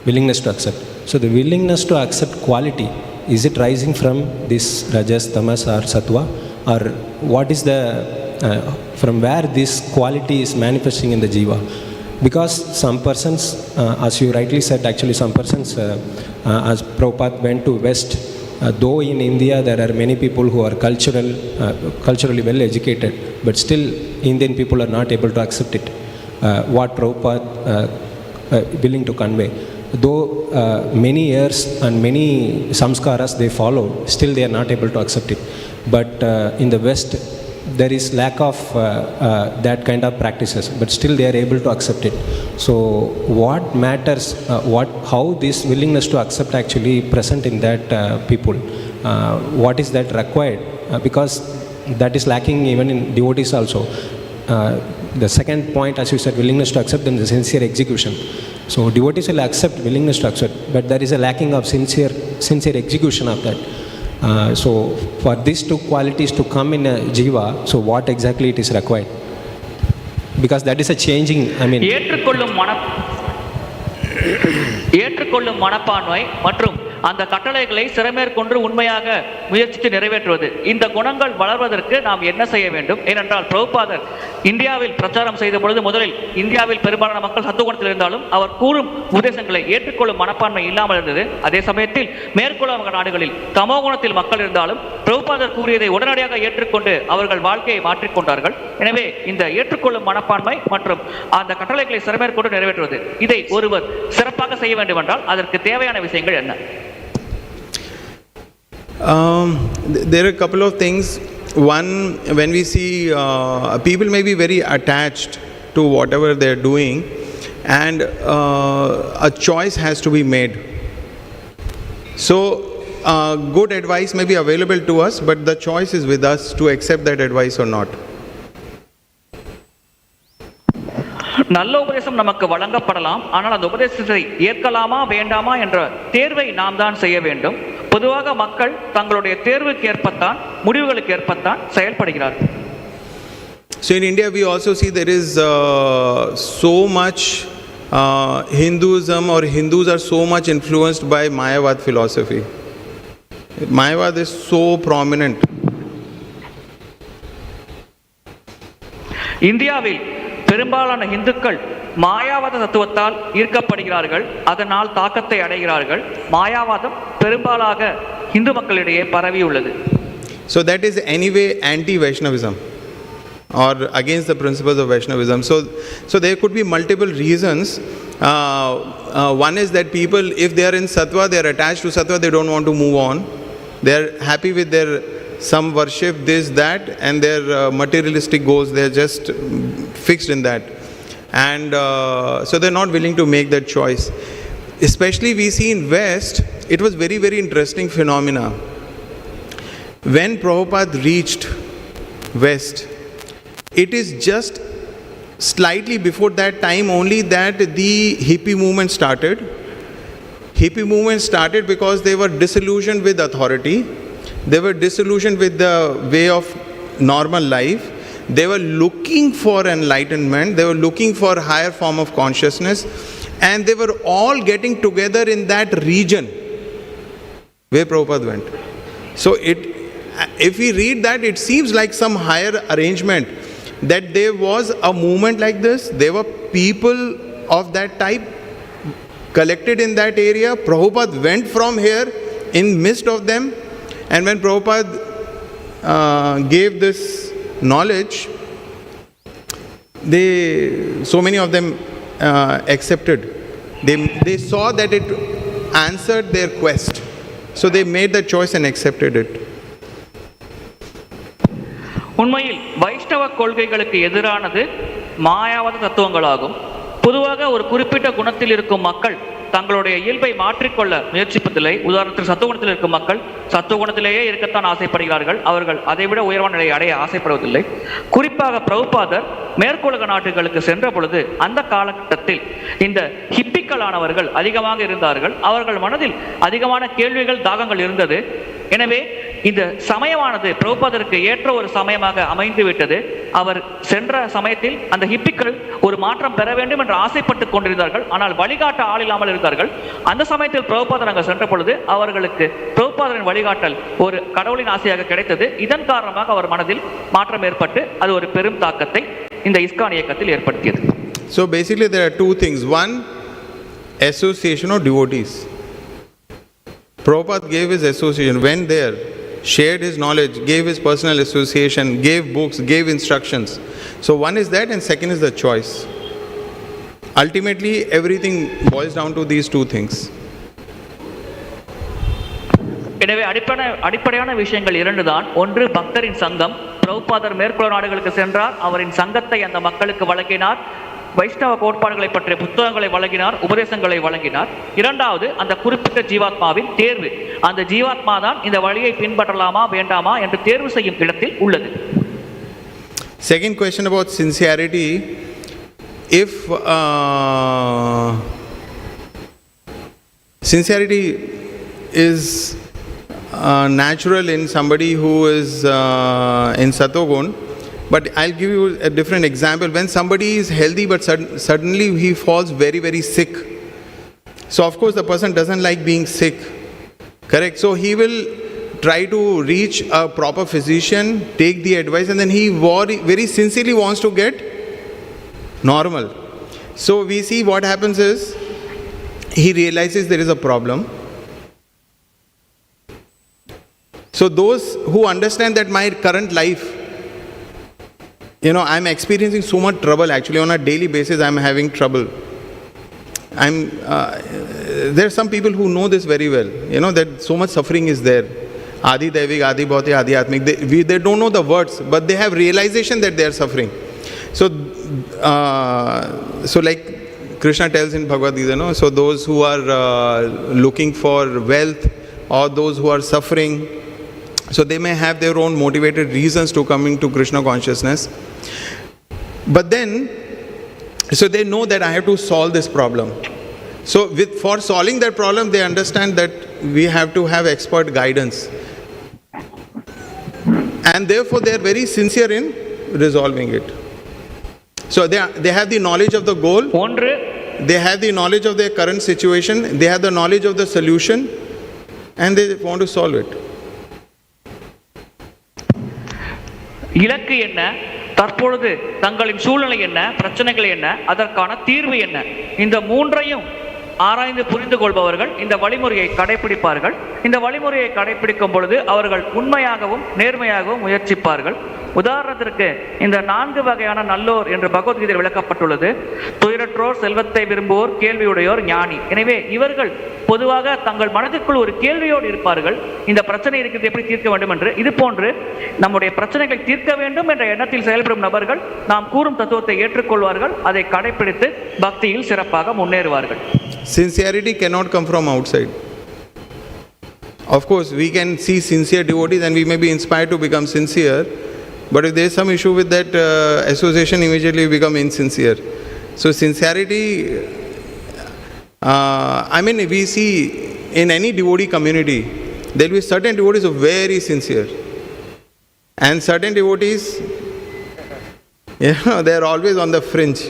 Willingness to accept. So the willingness to accept quality, is it rising from this rajas, tamas or sattva? Or what is the, from where this quality is manifesting in the jiva? Because some persons, as you rightly said, actually some persons, as Prabhupada went to West, though in India there are many people who are culturally well educated, but still Indian people are not able to accept it. What Prabhupada willing to convey. Though many years and many samskaras they follow, still they are not able to accept it. But in the West, there is lack of that kind of practices, but still they are able to accept it. So what matters, how this willingness to accept actually present in that people, what is that required, because that is lacking even in devotees also. The second point, as you said, willingness to accept and the sincere execution. So devotees will accept, willingness to accept, but there is a lacking of sincere execution of that. So for these two qualities to come in a jiva, so what exactly it is required? Because that is a changing, ஏற்றுக்கொள்ளும் மனப்பான்மை மற்றும் அந்த கட்டளைகளை சிறமேற்கொண்டு உண்மையாக முயற்சித்து நிறைவேற்றுவது. இந்த குணங்கள் வளர்வதற்கு நாம் என்ன செய்ய வேண்டும்? ஏனென்றால் பிரபுபாதர் இந்தியாவில் பிரச்சாரம் செய்த பொழுது முதலில் இந்தியாவில் பெரும்பாலான மக்கள் சத்துவகுணத்தில் இருந்தாலும் அவர் கூறும் உபதேசங்களை ஏற்றுக்கொள்ளும் மனப்பான்மை இல்லாமல் இருந்தது. அதே சமயத்தில் மேற்குலக நாடுகளில் தமோகுணத்தில் மக்கள் இருந்தாலும் பிரபுபாதர் கூறியதை உடனடியாக ஏற்றுக்கொண்டு அவர்கள் வாழ்க்கையை மாற்றிக்கொண்டார்கள். எனவே இந்த ஏற்றுக்கொள்ளும் மனப்பான்மை மற்றும் அந்த கட்டளைகளை சிறமேற்கொண்டு நிறைவேற்றுவது, இதை ஒருவர் சிறப்பாக செய்ய வேண்டும் என்றால் அதற்கு தேவையான விஷயங்கள் என்ன? There are a couple of things. One, when we see people may be very attached to whatever they are doing, and a choice has to be made. So good advice may be available to us, but the choice is with us to accept that advice or not. நல்ல உபதேசம் நமக்கு வழங்கப்படலாம், ஆனால் அந்த உபதேசத்தை ஏற்கலாமா வேண்டாமா என்ற தேர்வை நாம் தான் செய்ய வேண்டும். பொதுவாக மக்கள் தங்களுடைய தேர்வுக்கு ஏற்பத்தான், முடிவுகளுக்கு ஏற்பத்தான் செயல்படுகிறார்கள். So in India we also see there is so much Hinduism, or Hindus are so much influenced by Mayavad philosophy. Mayavad is so prominent. இந்தியாவில் பெரும்பாலான இந்துக்கள் மாயாவாத தத்துவத்தால் ஈர்க்கப்படுகிறார்கள், அதனால் தாக்கத்தை அடைகிறார்கள். மாயாவாதம் பெரும்பாலாக இந்து மக்களிடையே பரவியுள்ளது. So that is anyway anti-Vaishnavism or against the principles of Vaishnavism. So there could be multiple reasons. One is that people, if they are in sattva, they are attached to sattva, they don't want to move on. They are happy with their some worship, this, that, and their materialistic goals, they are just fixed in that. And so they are not willing to make that choice. Especially we see in West, it was very, very interesting phenomena. When Prabhupada reached West. It is just slightly before that time only that the hippie movement started. Hippie movement started because they were disillusioned with authority. They were disillusioned with the way of normal life. They were looking for enlightenment. They were looking for a higher form of consciousness. And they were all getting together in that region where Prabhupada went. So if we read that, it seems like some higher arrangement, that there was a movement like this. There were people of that type collected in that area. Prabhupada went from here in midst of them. And when Prabhupada gave this knowledge, so many of them accepted. They saw that it answered their quest. So they made the choice and accepted it. உண்மையில் வைஷ்ணவ கொள்கைகளுக்கு எதிரானது மாயாவாத தத்துவங்களாகும். பொதுவாக ஒரு குறிப்பிட்ட குணத்தில் இருக்கும் மக்கள் தங்களுடைய இயல்பை மாற்றிக்கொள்ள முயற்சிப்பதில்லை. உதாரணத்துக்கு சத்துவகுணத்தில் இருக்கும் மக்கள் சத்துவகுணத்திலேயே இருக்கத்தான் ஆசைப்படுகிறார்கள். அவர்கள் அதைவிட உயர்வான நிலையை அடைய ஆசைப்படுவதில்லை. குறிப்பாக பிரபுபாதர் மேற்குலக நாடுகளுக்கு சென்ற பொழுது அந்த காலகட்டத்தில் இந்த ஹிப்பிக்களானவர்கள் அதிகமாக இருந்தார்கள். அவர்கள் மனதில் அதிகமான கேள்விகள், தாகங்கள் இருந்தது. எனவே இந்த சமயமானது பிரபுபாதருக்கு ஏற்ற ஒரு சமயமாக அமைந்து விட்டது. அவர் சென்ற சமயத்தில் அந்த ஹிப்பிக்கள் ஒரு மாற்றம் பெற வேண்டும் என்று ஆசைப்பட்டுக் கொண்டிருந்தார்கள். ஆனால் வழிகாட்ட ஆள் இல்லாமல் இருந்தார்கள். அந்த சமயத்தில் பிரபுபாதர் அங்கு சென்ற பொழுது அவர்களுக்கு பிரபுபாதரின் வழிகாட்டல் ஒரு கடவுளின் ஆசையாக கிடைத்தது. இதன் காரணமாக அவர் மனதில் மாற்றம் ஏற்பட்டு அது ஒரு பெரும் தாக்கத்தை இந்த இஸ்கான் இயக்கத்தில் ஏற்படுத்தியது. So basically there are two things. One, association of devotees. Prabhupada gave his association, went there, shared his knowledge, gave his personal association, gave books, gave instructions. So one is that, and second is the choice. Ultimately everything boils down to these two things. எனவே அடிப்படையான விஷயங்கள் இரண்டு தான். ஒன்று பக்தரின் சங்கம். பிரபுபாதர் மேற்குலக நாடுகளுக்கு சென்றார். அவரின் சங்கத்தை அந்த மக்களுக்கு வழங்கினார். வைஷ்ணவ கோட்பாடுகளை பற்றிய புத்தகங்களை வழங்கினார், உபதேசங்களை வழங்கினார். இரண்டாவது அந்த குறிப்பிட்ட ஜீவாத்மாவின் தேர்வு. அந்த ஜீவாத்மா தான் இந்த வழியை பின்பற்றலாமா வேண்டாமா என்று தேர்வு செய்யும் இடத்தில் உள்ளது. Second question about sincerity. If sincerity is natural in somebody who is in Sattvagun, but I'll give you a different example. When somebody is healthy but suddenly he falls very, very sick. So of course the person doesn't like being sick. Correct? So he will try to reach a proper physician, take the advice, and then he very sincerely wants to get normal. So we see what happens is he realizes there is a problem. So those who understand that my current life, I'm experiencing so much trouble. Actually, on a daily basis, I'm having trouble. There are some people who know this very well. That so much suffering is there. Adi Daivik, Adi Bhauti, Adi Atmik. They don't know the words, but they have realization that they are suffering. So like Krishna tells in Bhagavad Gita, so those who are looking for wealth or those who are suffering, so they may have their own motivated reasons to coming to Krishna consciousness. But then, so they know that I have to solve this problem. So for solving that problem, they understand that we have to have expert guidance. And therefore, they are very sincere in resolving it. So they have the knowledge of the goal. They have the knowledge of their current situation. They have the knowledge of the solution. And they want to solve it. இலக்கு என்ன, தற்பொழுது தங்களின் சூழ்நிலை என்ன, பிரச்சனைகள் என்ன, அதற்கான தீர்வு என்ன, இந்த மூன்றையும் ஆராய்ந்து புரிந்து கொள்பவர்கள் இந்த வழிமுறையை கடைபிடிப்பார்கள். இந்த வழிமுறையை கடைபிடிக்கும் பொழுது அவர்கள் உண்மையாகவும் நேர்மையாகவும் முயற்சிப்பார்கள். உதாரணத்திற்கு இந்த 4 வகையான நல்லோர் என்று பகவத்கீதையில் விளக்கப்பட்டுள்ளது. துயரற்றோர், செல்வத்தை விரும்புவோர், கேள்வியுடையோர், ஞானி. எனவே இவர்கள் பொதுவாக தங்கள் மனதிற்குள் ஒரு கேள்வியோடு இருப்பார்கள். இந்த பிரச்சனை இருக்கிறது, எப்படி தீர்க்க வேண்டும் என்று. இது போன்று நம்முடைய பிரச்சனைகளை தீர்க்க வேண்டும் என்ற எண்ணத்தில் செயல்படும் நபர்கள் நாம் கூறும் தத்துவத்தை ஏற்றுக்கொள்வார்கள், அதை கடைபிடித்து பக்தியில் சிறப்பாக முன்னேறுவார்கள். Sincerity cannot come from outside. Of course, we can see sincere devotees and we may be inspired to become sincere, But if there is some issue with that association, immediately we become insincere. So sincerity, I mean, we see in any devotee community, there will be certain devotees who are very sincere. And certain devotees, they are always on the fringe.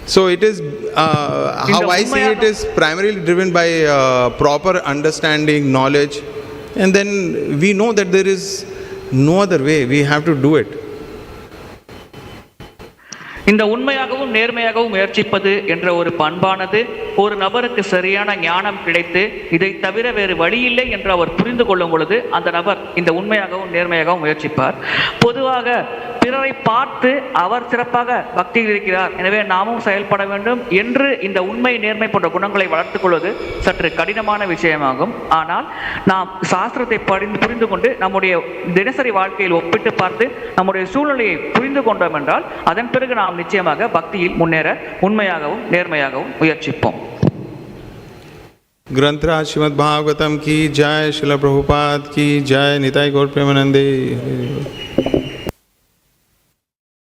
So it is, how I see it is primarily driven by proper understanding, knowledge. And then we know that there is no other way, we have to do it. இந்த உண்மையாகவும் நேர்மையாகவும் முயற்சிப்பது என்ற ஒரு பண்பானது ஒரு நபருக்கு சரியான ஞானம் கிடைத்து இதை தவிர வேறு வழியில்லை என்று அவர் புரிந்து கொள்ளும் பொழுது அந்த நபர் இந்த உண்மையாகவும் நேர்மையாகவும் முயற்சிப்பார். பொதுவாக பிறரை பார்த்து அவர் சிறப்பாக பக்தியில் இருக்கிறார், எனவே நாமும் செயல்பட வேண்டும் என்று இந்த உண்மை நேர்மை போன்ற குணங்களை வளர்த்துக் கொள்வது சற்று கடினமான விஷயமாகும். ஆனால் நாம் சாஸ்திரத்தை புரிந்து கொண்டு நம்முடைய தினசரி வாழ்க்கையில் ஒப்பிட்டு பார்த்து நம்முடைய சூழ்நிலையை புரிந்து கொண்டோம் என்றால் அதன் பிறகு நாம் நிச்சயமாக பக்தியில் முன்னேற உண்மையாகவும் நேர்மையாகவும் முயற்சிப்போம். ग्रंथराज श्रीमद् भागवतम की जय, श्रील प्रभुपाद की जय, निताई गौर प्रेमानंदे।